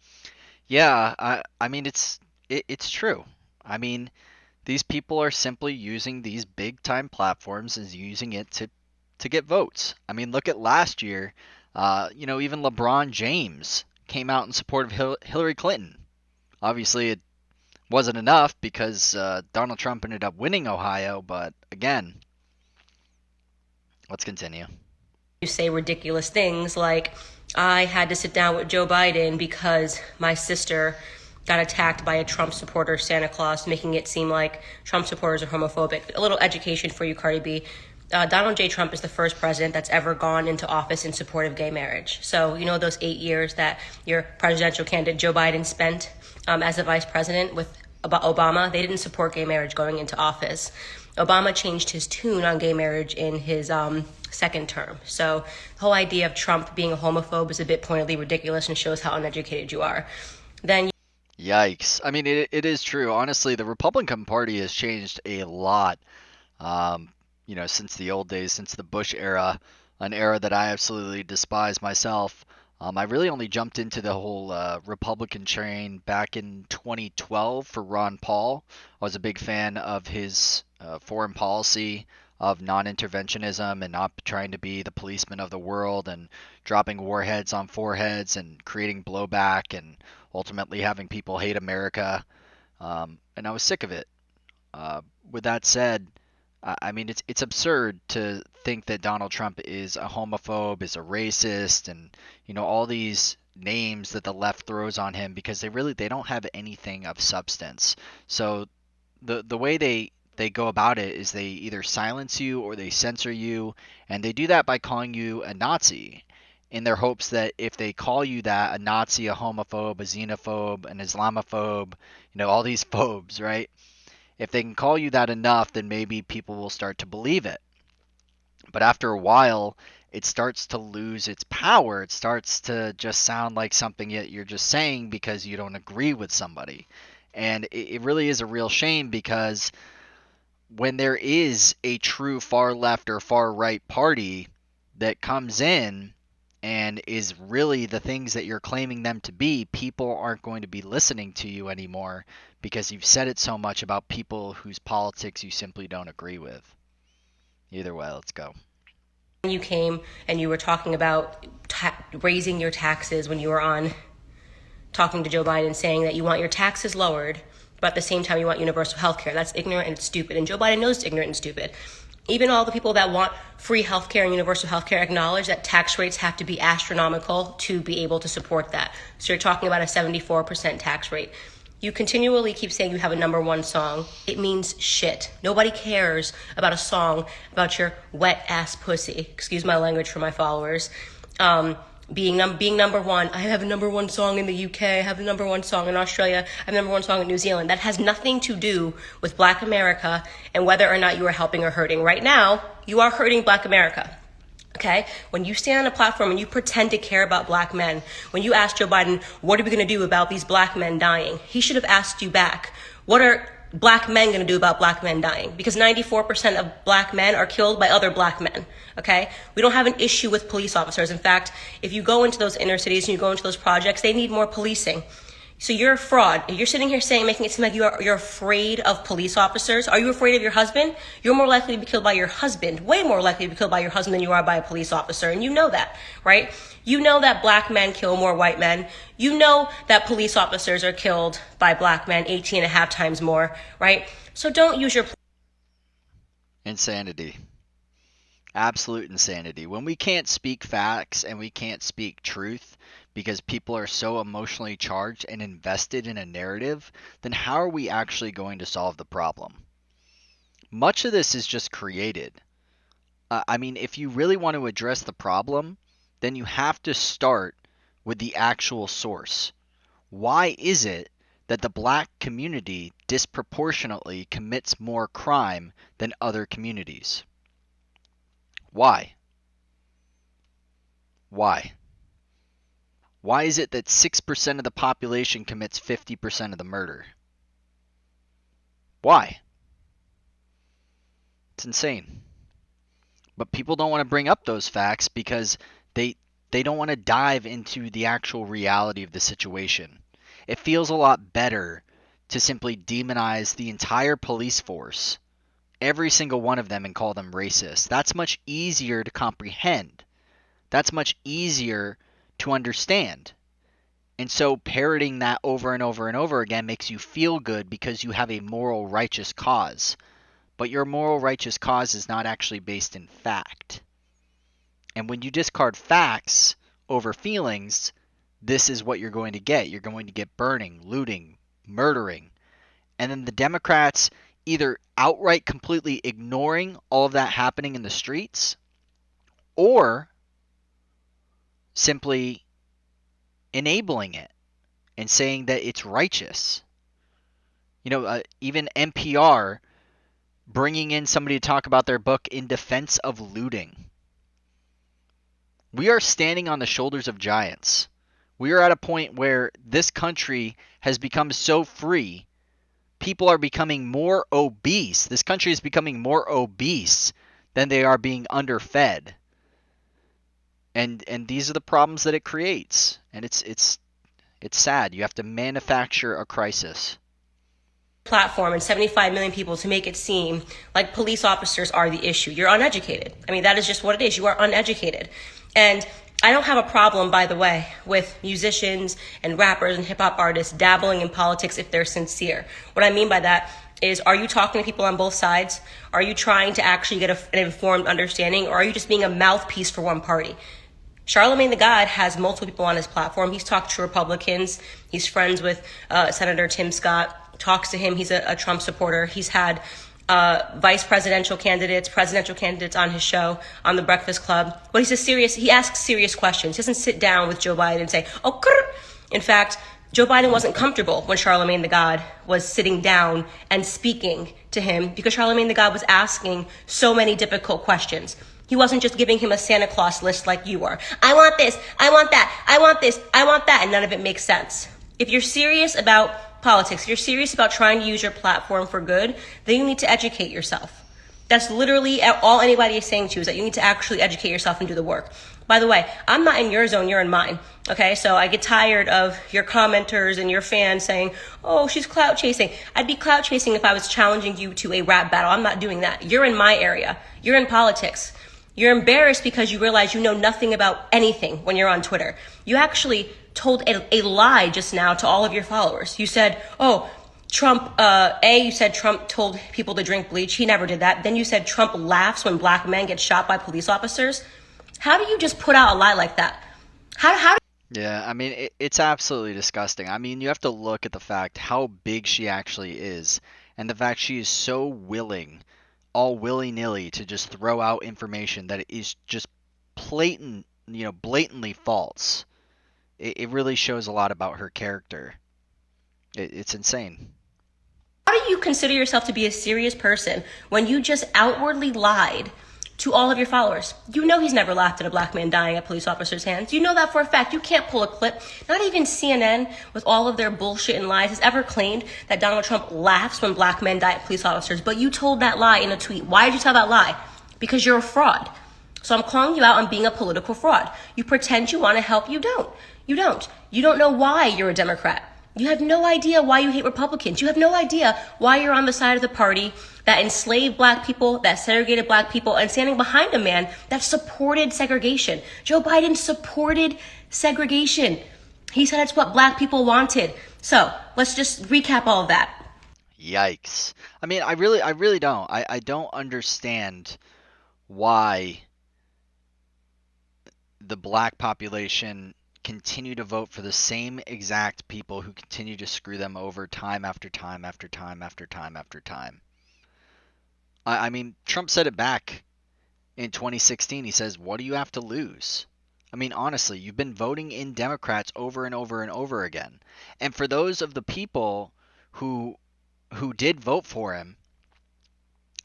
Yeah, I mean it's true. I mean, these people are simply using these big time platforms and using it to get votes. I mean, look at last year. Even LeBron James came out in support of Hillary Clinton. Obviously, it wasn't enough because Donald Trump ended up winning Ohio. But again, let's continue. You say ridiculous things like, I had to sit down with Joe Biden because my sister got attacked by a Trump supporter, Santa Claus, making it seem like Trump supporters are homophobic. A little education for you, Cardi B. Donald J. Trump is the first president that's ever gone into office in support of gay marriage. So, those 8 years that your presidential candidate Joe Biden spent as a vice president with Obama, they didn't support gay marriage going into office. Obama changed his tune on gay marriage in his second term. So the whole idea of Trump being a homophobe is a bit pointedly ridiculous and shows how uneducated you are. Then Yikes. I mean, it is true. Honestly, the Republican Party has changed a lot, since the old days, since the Bush era, an era that I absolutely despise myself. I really only jumped into the whole Republican train back in 2012 for Ron Paul. I was a big fan of his foreign policy of non-interventionism and not trying to be the policeman of the world and dropping warheads on foreheads and creating blowback and ultimately having people hate America. And I was sick of it. With that said, I mean, it's absurd to think that Donald Trump is a homophobe, is a racist, and all these names that the left throws on him because they don't have anything of substance. So the way they go about it is they either silence you or they censor you, and they do that by calling you a Nazi in their hopes that if they call you that, a Nazi, a homophobe, a xenophobe, an Islamophobe, all these phobes, right? If they can call you that enough, then maybe people will start to believe it. But after a while, it starts to lose its power. It starts to just sound like something that you're just saying because you don't agree with somebody. And it really is a real shame because when there is a true far left or far right party that comes in and is really the things that you're claiming them to be, people aren't going to be listening to you anymore because you've said it so much about people whose politics you simply don't agree with. Either way, let's go. you came and you were talking about raising your taxes when you were on talking to Joe Biden, saying that you want your taxes lowered but at the same time you want universal health care. That's ignorant and it's stupid. And Joe Biden knows it's ignorant and stupid. Even all the people that want free health care and universal health care acknowledge that tax rates have to be astronomical to be able to support that. So you're talking about a 74% tax rate. You continually keep saying you have a number one song. It means shit. Nobody cares about a song about your wet ass pussy. Excuse my language for my followers. Being number one. I have a number one song in the UK. I have a number one song in Australia. I have a number one song in New Zealand. That has nothing to do with Black America and whether or not you are helping or hurting. Right now, you are hurting Black America. Okay? When you stand on a platform and you pretend to care about Black men, when you ask Joe Biden, what are we going to do about these Black men dying? He should have asked you back, what are Black men going to do about Black men dying? Because 94% of Black men are killed by other Black men. Okay? We don't have an issue with police officers. In fact, if you go into those inner cities and you go into those projects, they need more policing. So you're a fraud. You're sitting here saying, making it seem like you're afraid of police officers. Are you afraid of your husband? You're more likely to be killed by your husband, way more likely to be killed by your husband than you are by a police officer. And you know that, right? You know that Black men kill more white men. You know that police officers are killed by Black men 18 and a half times more, right? So don't use your... Insanity. Absolute insanity. When we can't speak facts and we can't speak truth because people are so emotionally charged and invested in a narrative, then how are we actually going to solve the problem? Much of this is just created. I mean, if you really want to address the problem, then you have to start with the actual source. Why is it that the Black community disproportionately commits more crime than other communities? Why? Why? Why is it that 6% of the population commits 50% of the murder? Why? It's insane. But people don't want to bring up those facts because they don't want to dive into the actual reality of the situation. It feels a lot better to simply demonize the entire police force, every single one of them, and call them racist. That's much easier to comprehend. That's much easier to understand. And so parroting that over and over and over again makes you feel good because you have a moral, righteous cause. But your moral, righteous cause is not actually based in fact. And when you discard facts over feelings, this is what you're going to get. You're going to get burning, looting, murdering. And then the Democrats either outright completely ignoring all of that happening in the streets, or simply enabling it and saying that it's righteous. You know, even NPR bringing in somebody to talk about their book In Defense of Looting. We are standing on the shoulders of giants. We are at a point where this country has become so free, people are becoming more obese. This country is becoming more obese than they are being underfed. And these are the problems that it creates. And it's sad. You have to manufacture a crisis. Platform and 75 million people to make it seem like police officers are the issue. You're uneducated. I mean, that is just what it is. You are uneducated. And I don't have a problem, by the way, with musicians and rappers and hip hop artists dabbling in politics if they're sincere. What I mean by that is, are you talking to people on both sides? Are you trying to actually get an informed understanding, or are you just being a mouthpiece for one party? Charlemagne the God has multiple people on his platform. He's talked to Republicans. He's friends with Senator Tim Scott, talks to him. He's a Trump supporter. He's had vice presidential candidates, presidential candidates on his show, on The Breakfast Club. But he asks serious questions. He doesn't sit down with Joe Biden and say, oh, grr. In fact, Joe Biden wasn't comfortable when Charlemagne the God was sitting down and speaking to him because Charlemagne the God was asking so many difficult questions. He wasn't just giving him a Santa Claus list like you are. I want this, I want that, I want this, I want that, and none of it makes sense. If you're serious about politics, if you're serious about trying to use your platform for good, then you need to educate yourself. That's literally all anybody is saying to you, is that you need to actually educate yourself and do the work. By the way, I'm not in your zone, you're in mine. Okay, so I get tired of your commenters and your fans saying, oh, she's clout chasing. I'd be clout chasing if I was challenging you to a rap battle. I'm not doing that. You're in my area. You're in politics. You're embarrassed because you realize you know nothing about anything when you're on Twitter. You actually told a lie just now to all of your followers. You said, oh, Trump, you said Trump told people to drink bleach. He never did that. Then you said Trump laughs when black men get shot by police officers. How do you just put out a lie like that? How Yeah, I mean, it's absolutely disgusting. I mean, you have to look at the fact how big she actually is, and the fact she is so willing, all willy-nilly, to just throw out information that is just blatantly false. It really shows a lot about her character. It's insane. How do you consider yourself to be a serious person when you just outwardly lied to all of your followers? You know he's never laughed at a black man dying at police officers' hands. You know that for a fact. You can't pull a clip. Not even CNN, with all of their bullshit and lies, has ever claimed that Donald Trump laughs when black men die at police officers. But you told that lie in a tweet. Why did you tell that lie? Because you're a fraud. So I'm calling you out on being a political fraud. You pretend you want to help. You don't. You don't. You don't know why you're a Democrat. You have no idea why you hate Republicans. You have no idea why you're on the side of the party that enslaved black people, that segregated black people, and standing behind a man that supported segregation. Joe Biden supported segregation. He said it's what black people wanted. So let's just recap all of that. Yikes. I mean, I really don't. I don't understand why the black population continue to vote for the same exact people who continue to screw them over time after time after time after time after time. I mean, Trump said it back in 2016. He says, what do you have to lose? I mean, honestly, you've been voting in Democrats over and over and over again. And for those of the people who did vote for him,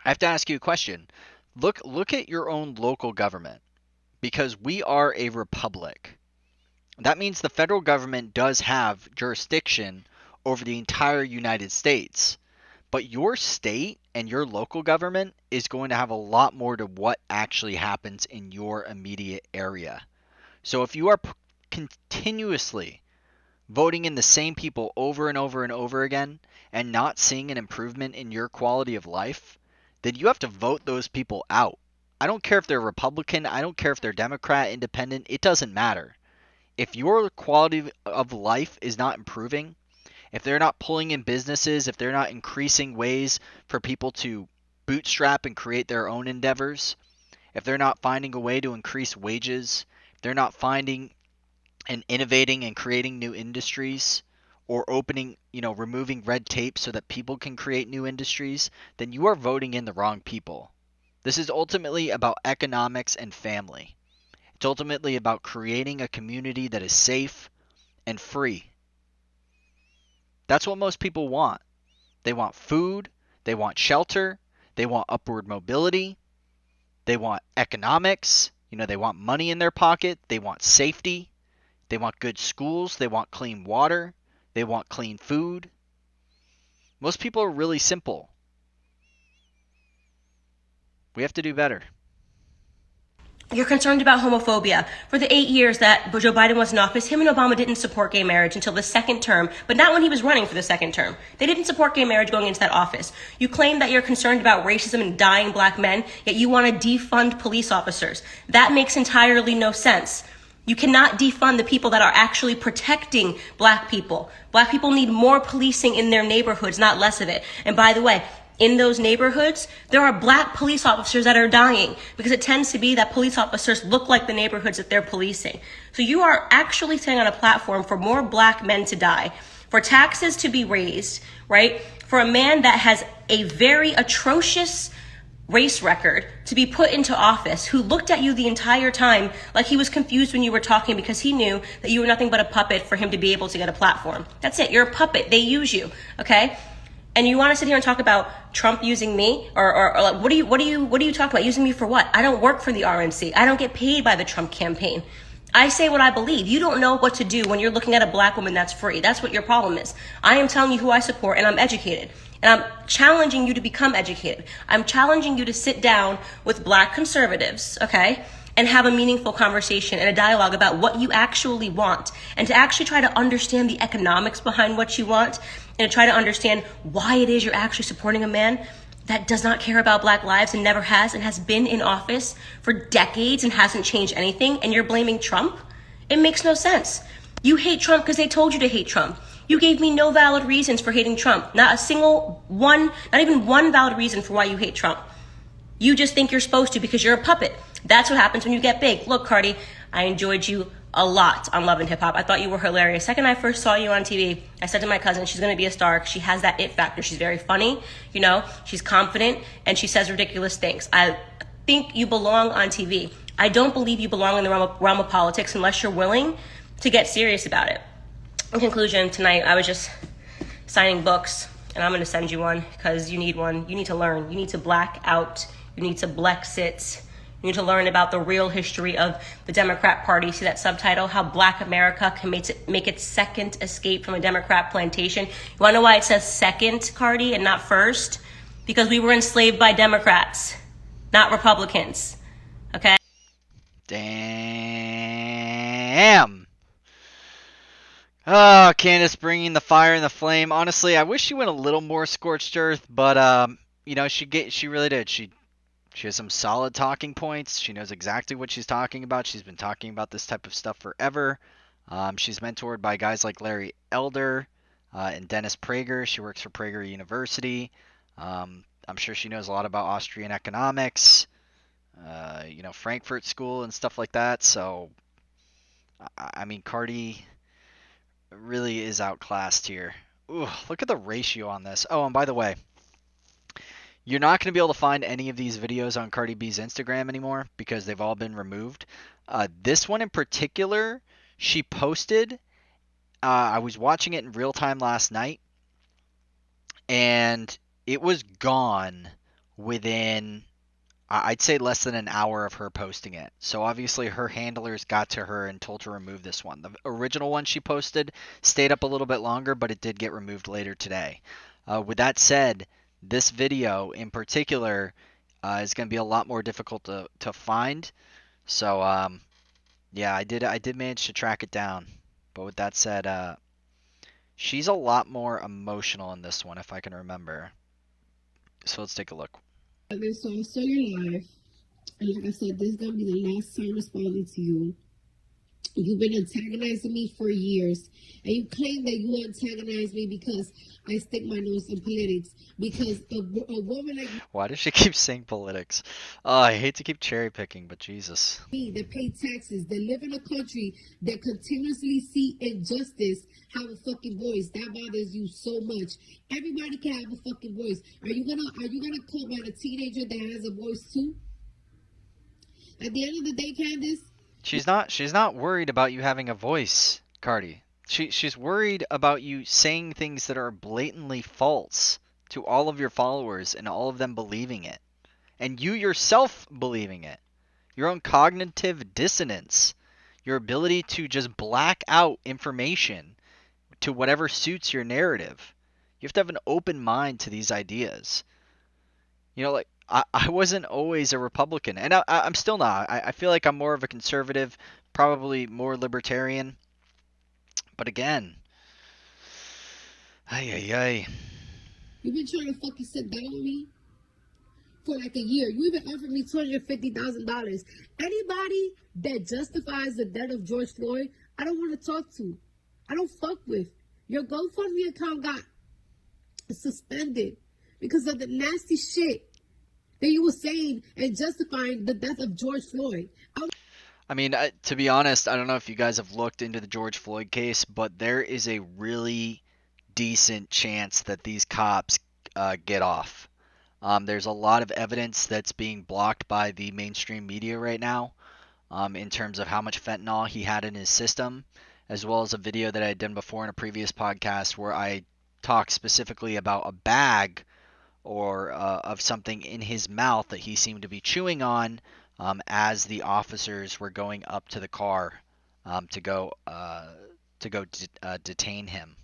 I have to ask you a question. Look at your own local government, because we are a republic. That means the federal government does have jurisdiction over the entire United States. But your state and your local government is going to have a lot more to what actually happens in your immediate area. So if you are continuously voting in the same people over and over and over again and not seeing an improvement in your quality of life, then you have to vote those people out. I don't care if they're Republican. I don't care if they're Democrat, Independent. It doesn't matter. If your quality of life is not improving, if they're not pulling in businesses, if they're not increasing ways for people to bootstrap and create their own endeavors, if they're not finding a way to increase wages, if they're not finding and innovating and creating new industries, or removing red tape so that people can create new industries, then you are voting in the wrong people. This is ultimately about economics and family. It's ultimately about creating a community that is safe and free. That's what most people want. They want food, they want shelter, they want upward mobility, they want economics, they want money in their pocket, they want safety, they want good schools, they want clean water, they want clean food. Most people are really simple. We have to do better. You're concerned about homophobia. For the 8 years that Joe Biden was in office, him and Obama didn't support gay marriage until the second term, but not when he was running for the second term. They didn't support gay marriage going into that office. You claim that you're concerned about racism and dying black men, yet you want to defund police officers. That makes entirely no sense. You cannot defund the people that are actually protecting black people. Black people need more policing in their neighborhoods, not less of it. And by the way, in those neighborhoods, there are black police officers that are dying because it tends to be that police officers look like the neighborhoods that they're policing. So you are actually sitting on a platform for more black men to die, for taxes to be raised, right? For a man that has a very atrocious race record to be put into office, who looked at you the entire time like he was confused when you were talking because he knew that you were nothing but a puppet for him to be able to get a platform. That's it. You're a puppet. They use you. Okay? And you want to sit here and talk about Trump using me, or like, what do you talk about? Using me for what? I don't work for the RNC. I don't get paid by the Trump campaign. I say what I believe. You don't know what to do when you're looking at a black woman that's free. That's what your problem is. I am telling you who I support, and I'm educated. And I'm challenging you to become educated. I'm challenging you to sit down with black conservatives, okay, and have a meaningful conversation and a dialogue about what you actually want, and to actually try to understand the economics behind what you want, and to try to understand why it is you're actually supporting a man that does not care about black lives and never has, and has been in office for decades and hasn't changed anything, and you're blaming Trump? It makes no sense. You hate Trump because they told you to hate Trump. You gave me no valid reasons for hating Trump. Not a single one, not even one valid reason for why you hate Trump. You just think you're supposed to because you're a puppet. That's what happens when you get big. Look, Cardi, I enjoyed you a lot on Love and Hip Hop. I thought you were hilarious. Second I first saw you on TV, I said to my cousin, she's going to be a star. She has that it factor. She's very funny, you know, she's confident, and she says ridiculous things. I think you belong on TV. I don't believe you belong in the realm of politics unless you're willing to get serious about it. In conclusion, tonight I was just signing books, and I'm going to send you one because you need one. You need to learn. You need to black out. You need to Blexit. You need to learn about the real history of the Democrat Party. See that subtitle? How Black America can make its second escape from a Democrat plantation. You want to know why it says second, Cardi, and not first? Because we were enslaved by Democrats, not Republicans. Okay? Damn. Oh, Candace bringing the fire and the flame. Honestly, I wish she went a little more scorched earth, but you know, she really did. She has some solid talking points. She knows exactly what she's talking about. She's been talking about this type of stuff forever. She's mentored by guys like Larry Elder and Dennis Prager. She works for Prager University. I'm sure she knows a lot about Austrian economics, you know, Frankfurt School and stuff like that. So, I mean, Cardi really is outclassed here. Ooh, look at the ratio on this. Oh, and by the way, you're not going to be able to find any of these videos on Cardi B's Instagram anymore because they've all been removed. This one in particular, she posted. I was watching it in real time last night, and it was gone within, I'd say, less than an hour of her posting it. So obviously her handlers got to her and told her to remove this one. The original one she posted stayed up a little bit longer, but it did get removed later today. With that said, this video in particular is going to be a lot more difficult to find. So yeah, I did manage to track it down. But with that said, she's a lot more emotional in this one, if I can remember. So let's take a look. So I saw your live, and like I said, this is gonna be the last time responding to you. You've been antagonizing me for years, and you claim that you antagonize me because I stick my nose in politics. Because a woman like Why does she keep saying politics? Oh, I hate to keep cherry picking, but Jesus. me that pay taxes, that live in a country that continuously see injustice, have a fucking voice. That bothers you so much. Everybody can have a fucking voice. Are you gonna come at a teenager that has a voice too? At the end of the day, Candace, She's not worried about you having a voice, Cardi. She's worried about you saying things that are blatantly false to all of your followers and all of them believing it. And you yourself believing it. Your own cognitive dissonance. Your ability to just black out information to whatever suits your narrative. You have to have an open mind to these ideas. You know, like, I wasn't always a Republican, and I'm still not. I feel like I'm more of a conservative, probably more libertarian. But again, ay. you've been trying to fucking sit down with me for like a year. You even offered me $250,000. Anybody that justifies the death of George Floyd, I don't want to talk to. I don't fuck with. Your GoFundMe account got suspended because of the nasty shit that you were saying and justifying the death of George Floyd. I mean, to be honest, I don't know if you guys have looked into the George Floyd case, but there is a really decent chance that these cops get off. There's a lot of evidence that's being blocked by the mainstream media right now, in terms of how much fentanyl he had in his system, as well as a video that I had done before in a previous podcast where I talked specifically about a bag or of something in his mouth that he seemed to be chewing on as the officers were going up to the car to go detain him.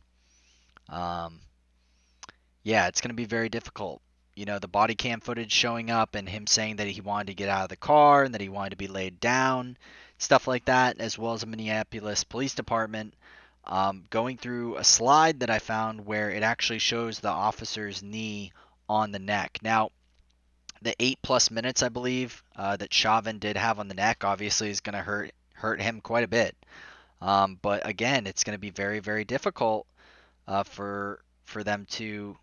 Yeah, it's going to be very difficult. You know, the body cam footage showing up and him saying that he wanted to get out of the car and that he wanted to be laid down, stuff like that, as well as the Minneapolis Police Department going through a slide that I found where it actually shows the officer's knee on the neck. Now, the 8+ minutes, I believe, that Chauvin did have on the neck obviously is going to hurt him quite a bit. But again, it's going to be very, very difficult for them to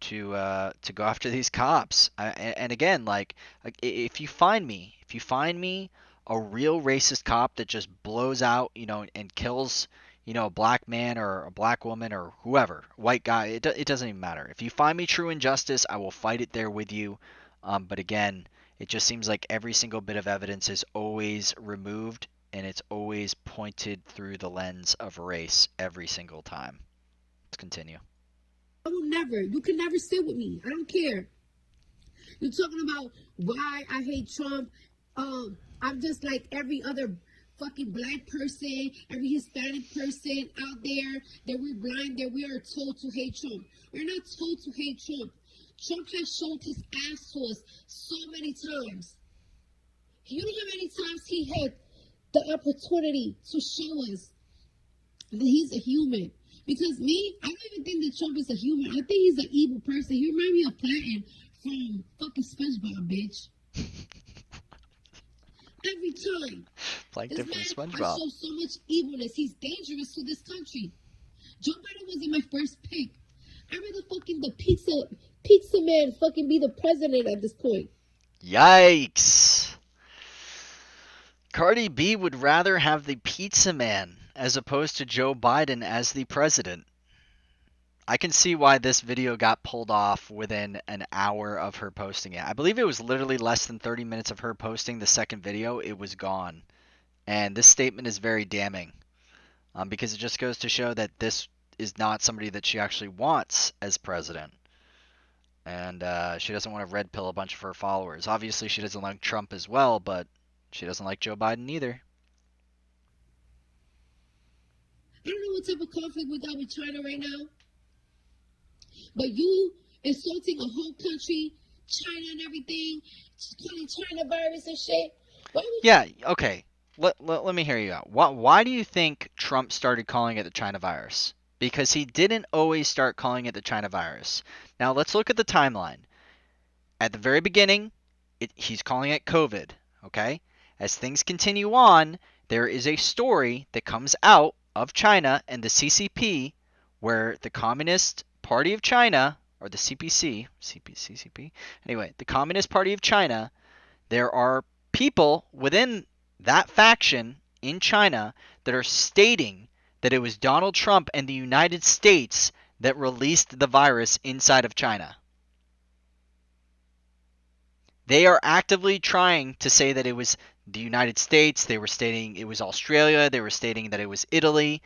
go after these cops. And again, like if you find me a real racist cop that just blows out, and kills, a black man or a black woman or whoever, white guy, it doesn't even matter. If you find me true injustice, I will fight it there with you. But again, it just seems like every single bit of evidence is always removed, and it's always pointed through the lens of race every single time. Let's continue. I will never. You can never sit with me. I don't care. You're talking about why I hate Trump. I'm just like every other fucking black person, every Hispanic person out there, that we're blind, that we are told to hate Trump. We're not told to hate Trump. Trump has shown his ass to us so many times. You know how many times he had the opportunity to show us that he's a human. Because me, I don't even think that Trump is a human. I think he's an evil person. He reminds me of Platten from fucking SpongeBob, bitch. Every time. Plankton This from man SpongeBob. shows so much evilness. He's dangerous to this country. Joe Biden wasn't my first pick. I'd rather fucking the pizza man fucking be the president at this point. Yikes. Cardi B would rather have the pizza man as opposed to Joe Biden as the president. I can see why this video got pulled off within an hour of her posting it. I believe it was literally less than 30 minutes of her posting the second video. It was gone. And this statement is very damning, because it just goes to show that this is not somebody that she actually wants as president. And she doesn't want to red pill a bunch of her followers. Obviously, she doesn't like Trump as well, but she doesn't like Joe Biden either. I don't know what type of conflict we got with China right now. But you insulting a whole country, China and everything, calling China virus and shit. Yeah, okay. Let me hear you out. Why do you think Trump started calling it the China virus? Because he didn't always start calling it the China virus. Now, let's look at the timeline. At the very beginning, he's calling it COVID, okay? As things continue on, there is a story that comes out of China and the CCP where the Communist Party of China, or the CCP, anyway, the Communist Party of China, there are people within that faction in China that are stating that it was Donald Trump and the United States that released the virus inside of China. They are actively trying to say that it was the United States. They were stating it was Australia. They were stating that it was Italy.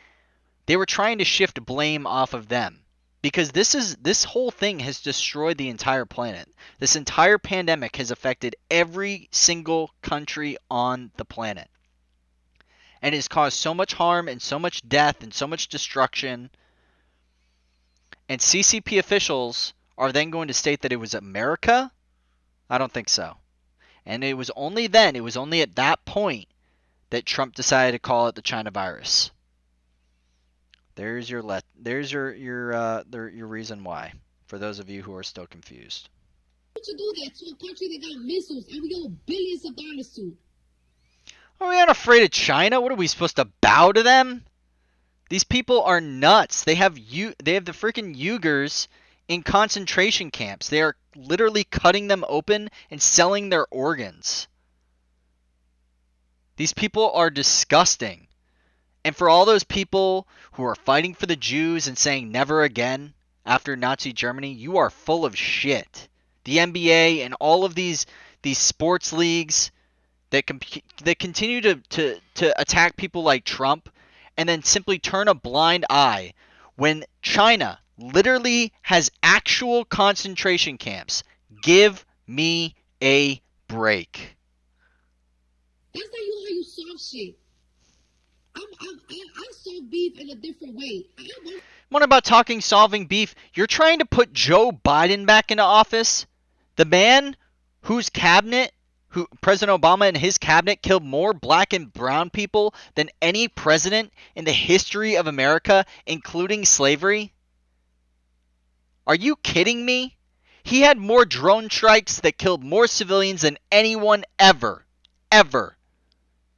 They were trying to shift blame off of them. Because this whole thing has destroyed the entire planet. This entire pandemic has affected every single country on the planet. And it has caused so much harm and so much death and so much destruction. And CCP officials are then going to state that it was America? I don't think so. And it was only at that point that Trump decided to call it the China virus. There's your reason why, for those of you who are still confused. Why would you do that to a country that got missiles and we owe billions of dollars to? Are we not afraid of China? What are we supposed to bow to them? These people are nuts. They have the freaking Uyghurs in concentration camps. They are literally cutting them open and selling their organs. These people are disgusting. And for all those people who are fighting for the Jews and saying never again after Nazi Germany, you are full of shit. The NBA and all of these sports leagues that continue to attack people like Trump and then simply turn a blind eye when China literally has actual concentration camps. Give me a break. That's not how you solve shit. I solve beef in a different way. What about solving beef? You're trying to put Joe Biden back into office? The man whose cabinet, President Obama and his cabinet killed more black and brown people than any president in the history of America, including slavery? Are you kidding me? He had more drone strikes that killed more civilians than anyone ever. Ever.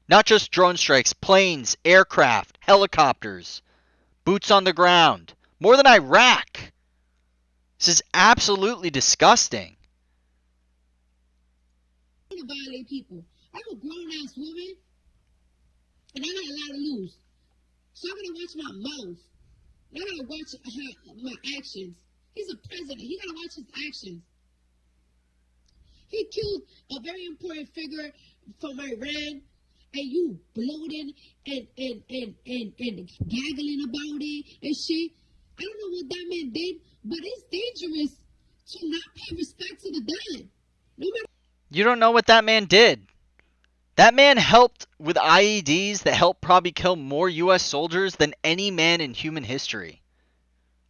Not just drone strikes, planes, aircraft, helicopters, boots on the ground, More than Iraq. This is absolutely disgusting. I don't violate people. I'm a grown-ass woman, and I got a lot to lose. So I'm gonna watch my mouth. I gotta watch my actions. He's a president. He gotta watch his actions. He killed a very important figure from Iran, and you bloating and gaggling about it and shit. I don't know what that man did, but it's dangerous to not pay respect to the dead. No matter. You don't know what that man did. That man helped with IEDs that helped probably kill more U.S. soldiers than any man in human history.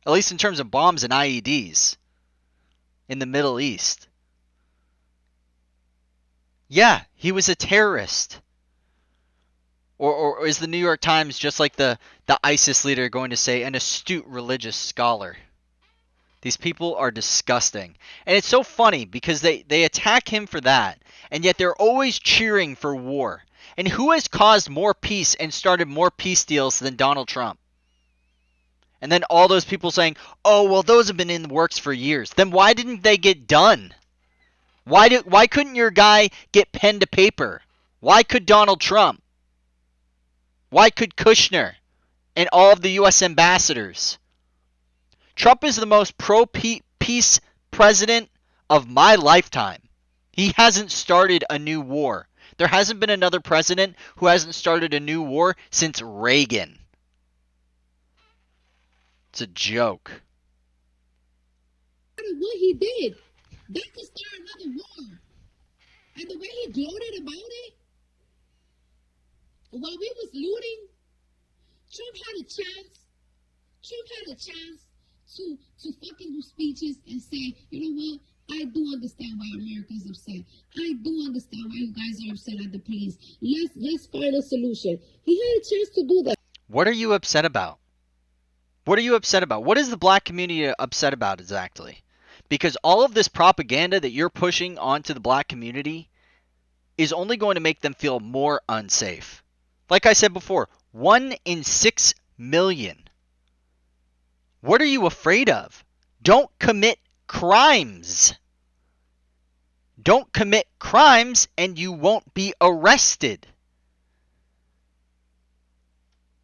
At least in terms of bombs and IEDs in the Middle East. Yeah, he was a terrorist. Or is the New York Times just like the ISIS leader going to say an astute religious scholar? These people are disgusting. And it's so funny because they attack him for that, and yet they're always cheering for war. And who has caused more peace and started more peace deals than Donald Trump? And then all those people saying, oh, well, those have been in the works for years. Then why didn't they get done? Why couldn't your guy get pen to paper? Why could Donald Trump? Why could Kushner and all of the U.S. ambassadors? Trump is the most pro-peace president of my lifetime. He hasn't started a new war. There hasn't been another president who hasn't started a new war since Reagan. It's a joke. What he did, that could start another war. And the way he gloated about it, while we was looting, Trump had a chance. Trump had a chance to fucking do speeches and say, you know what? I do understand why America is upset. I do understand why you guys are upset at the police. Let's find a solution. He had a chance to do that. What are you upset about? What are you upset about? What is the black community upset about exactly? Because all of this propaganda that you're pushing onto the black community is only going to make them feel more unsafe. Like I said before, 1 in 6 million. What are you afraid of? Don't commit crimes. Don't commit crimes and you won't be arrested.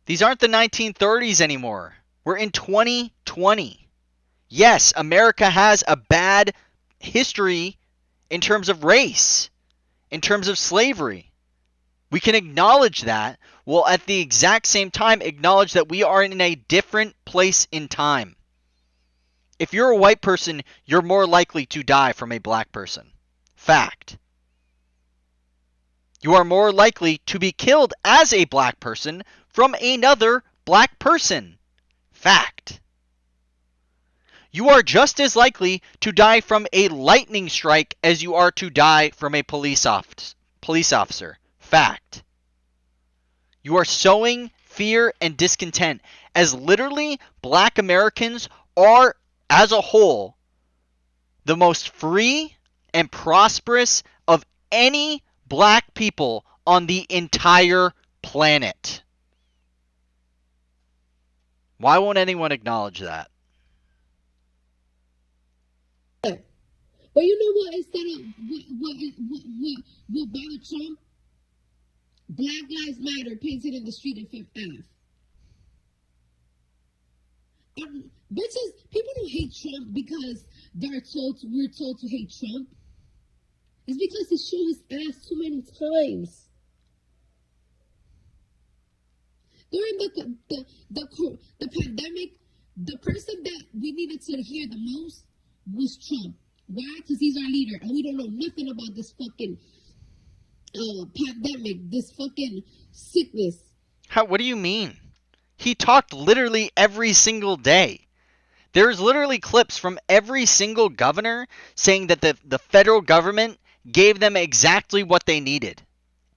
These aren't the 1930s anymore. We're in 2020. Yes, America has a bad history in terms of race, in terms of slavery. We can acknowledge that, while at the exact same time acknowledge that we are in a different place in time. If you're a white person, you're more likely to die from a black person. Fact. You are more likely to be killed as a black person from another black person. Fact. You are just as likely to die from a lightning strike as you are to die from a police officer. Fact. You are sowing fear and discontent, as literally black Americans are, as a whole, the most free and prosperous of any black people on the entire planet. Why won't anyone acknowledge that? But you know what? Instead of what bothered Trump, Black Lives Matter painted in the street in Fifth Ave. Bitches, people don't hate Trump because we're told to hate Trump. It's because he showed his ass too many times. During the pandemic, the person that we needed to hear the most was Trump. Why? Because he's our leader, and we don't know nothing about this fucking pandemic, this fucking sickness. What do you mean? He talked literally every single day. There's literally clips from every single governor saying that the federal government gave them exactly what they needed.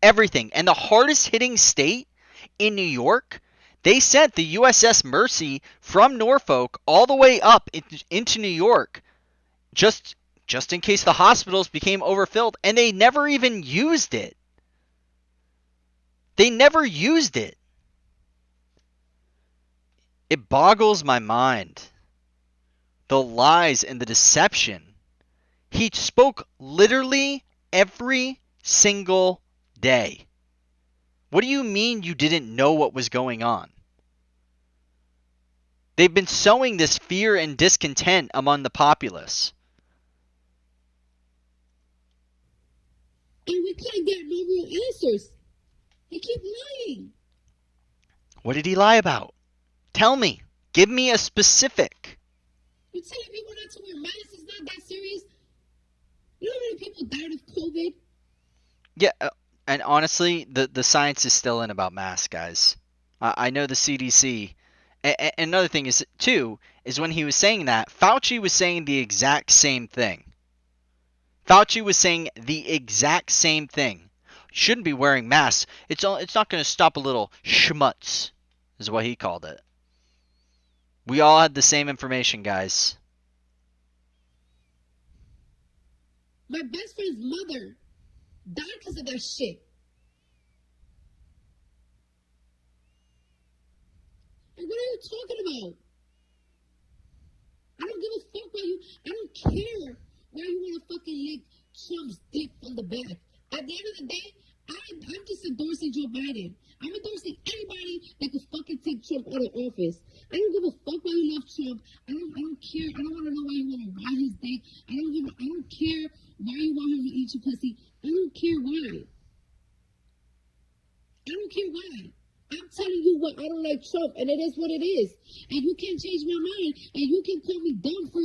Everything. And the hardest hitting state in New York, they sent the USS Mercy from Norfolk all the way up into New York just in case the hospitals became overfilled, and they never even used it. They never used it. It boggles my mind. The lies and the deception. He spoke literally every single day. What do you mean you didn't know what was going on? They've been sowing this fear and discontent among the populace. And we couldn't get no real answers. He keep lying. What did he lie about? Tell me. Give me a specific. You're telling people not to wear masks? It's not that serious. You know how many people died of COVID? Yeah, and honestly, the science is still in about masks, guys. I know the CDC. And another thing is, too, is when he was saying that, Fauci was saying the exact same thing. Fauci was saying the exact same thing. Shouldn't be wearing masks. It's not going to stop a little schmutz, is what he called it. We all had the same information, guys. My best friend's mother died because of that shit. And what are you talking about? I don't give a fuck why you. I don't care why you want to fucking lick Trump's dick from the back. At the end of the day, I'm just endorsing Joe Biden. I'm endorsing anybody that could fucking take Trump out of office. I don't give a fuck why you love Trump. I don't care. I don't want to know why you want to ride his dick. I don't care why you want him to eat your pussy. I don't care why. I don't care why. I'm telling you what, I don't like Trump, and it is what it is. And you can't change my mind, and you can call me dumb for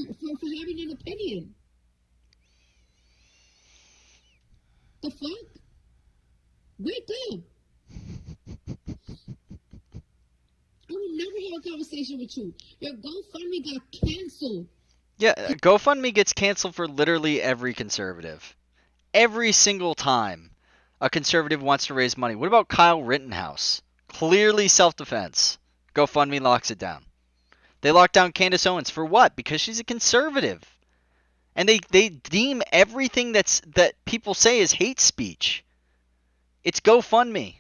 having an opinion. The fuck? Wake up. I will never have a conversation with you. Your GoFundMe got canceled. Yeah, GoFundMe gets canceled for literally every conservative. Every single time a conservative wants to raise money. What about Kyle Rittenhouse? Clearly self-defense. GoFundMe locks it down. They locked down Candace Owens for what? Because she's a conservative. And they deem everything that people say is hate speech. It's GoFundMe.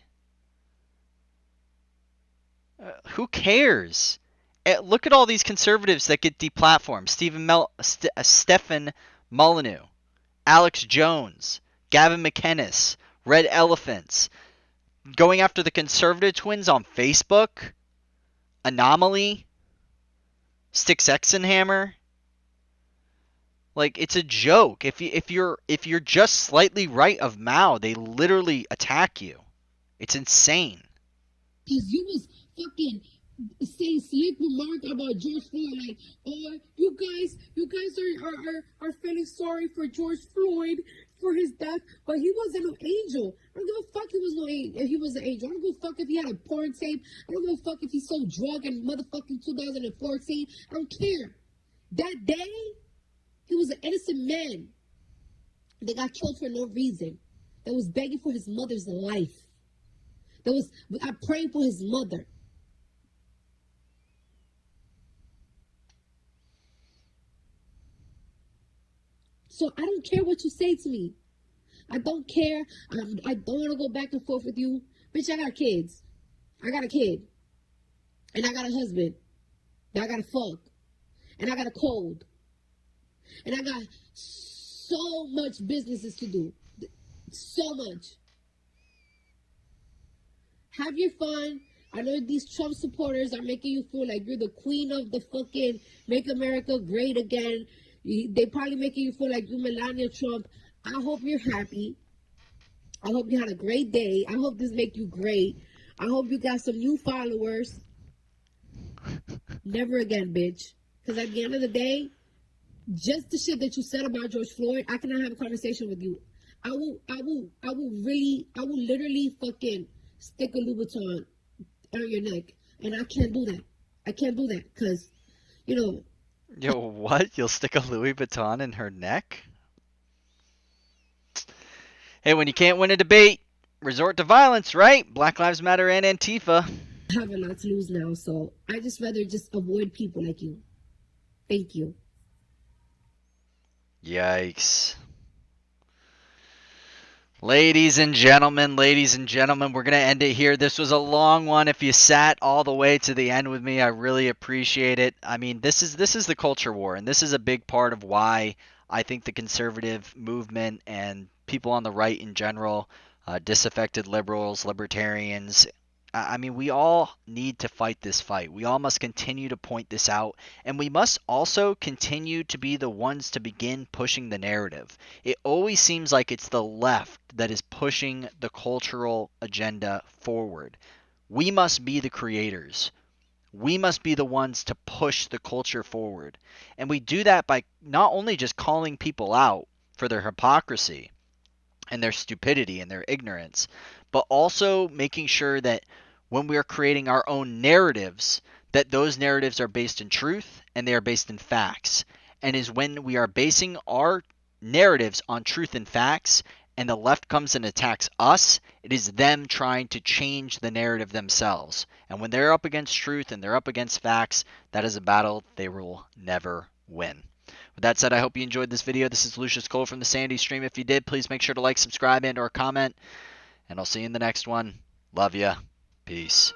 Who cares? Look at all these conservatives that get deplatformed. Stephen Molyneux, Alex Jones, Gavin McInnes, Red Elephants, going after the conservative twins on Facebook, Anomaly, Styx Exenhammer. Like, it's a joke. If you're just slightly right of Mao, they literally attack you. It's insane. Because you was fucking saying slick remark about George Floyd, like, oh, you guys are feeling sorry for George Floyd for his death, but he wasn't an angel. I don't give a fuck if he was an angel. I don't give a fuck if he had a porn tape. I don't give a fuck if he sold drug in motherfucking 2014. I don't care. That day, he was an innocent man. They got killed for no reason. That was begging for his mother's life. I prayed for his mother. So I don't care what you say to me. I don't care. I don't want to go back and forth with you. Bitch, I got kids. I got a kid. And I got a husband. And I got a fuck. And I got a cold. And I got so much businesses to do. So much. Have your fun. I know these Trump supporters are making you feel like you're the queen of the fucking Make America Great Again. They probably making you feel like you're Melania Trump. I hope you're happy. I hope you had a great day. I hope this make you great. I hope you got some new followers. Never again, bitch. Because at the end of the day, just the shit that you said about George Floyd, I cannot have a conversation with you. I will literally fucking stick a Louboutin on your neck. And I can't do that. I can't do that because, you know. Yo, what? You'll stick a Louis Vuitton in her neck? Hey, when you can't win a debate, resort to violence, right? Black Lives Matter and Antifa. I have a lot to lose now, so I just rather just avoid people like you. Thank you. Yikes. Ladies and gentlemen, we're going to end it here. This was a long one. If you sat all the way to the end with me, I really appreciate it. I mean, this is the culture war, and this is a big part of why I think the conservative movement and people on the right in general, disaffected liberals, libertarians, I mean, we all need to fight this fight. We all must continue to point this out, and we must also continue to be the ones to begin pushing the narrative. It always seems like it's the left that is pushing the cultural agenda forward. We must be the creators. We must be the ones to push the culture forward. And we do that by not only just calling people out for their hypocrisy and their stupidity and their ignorance, but also making sure that when we are creating our own narratives, that those narratives are based in truth and they are based in facts. And is when we are basing our narratives on truth and facts and the left comes and attacks us, it is them trying to change the narrative themselves. And when they're up against truth and they're up against facts, that is a battle they will never win. With that said, I hope you enjoyed this video. This is Lucius Cole from the Sanity Stream. If you did, please make sure to like, subscribe, and or comment. And I'll see you in the next one. Love ya. Peace.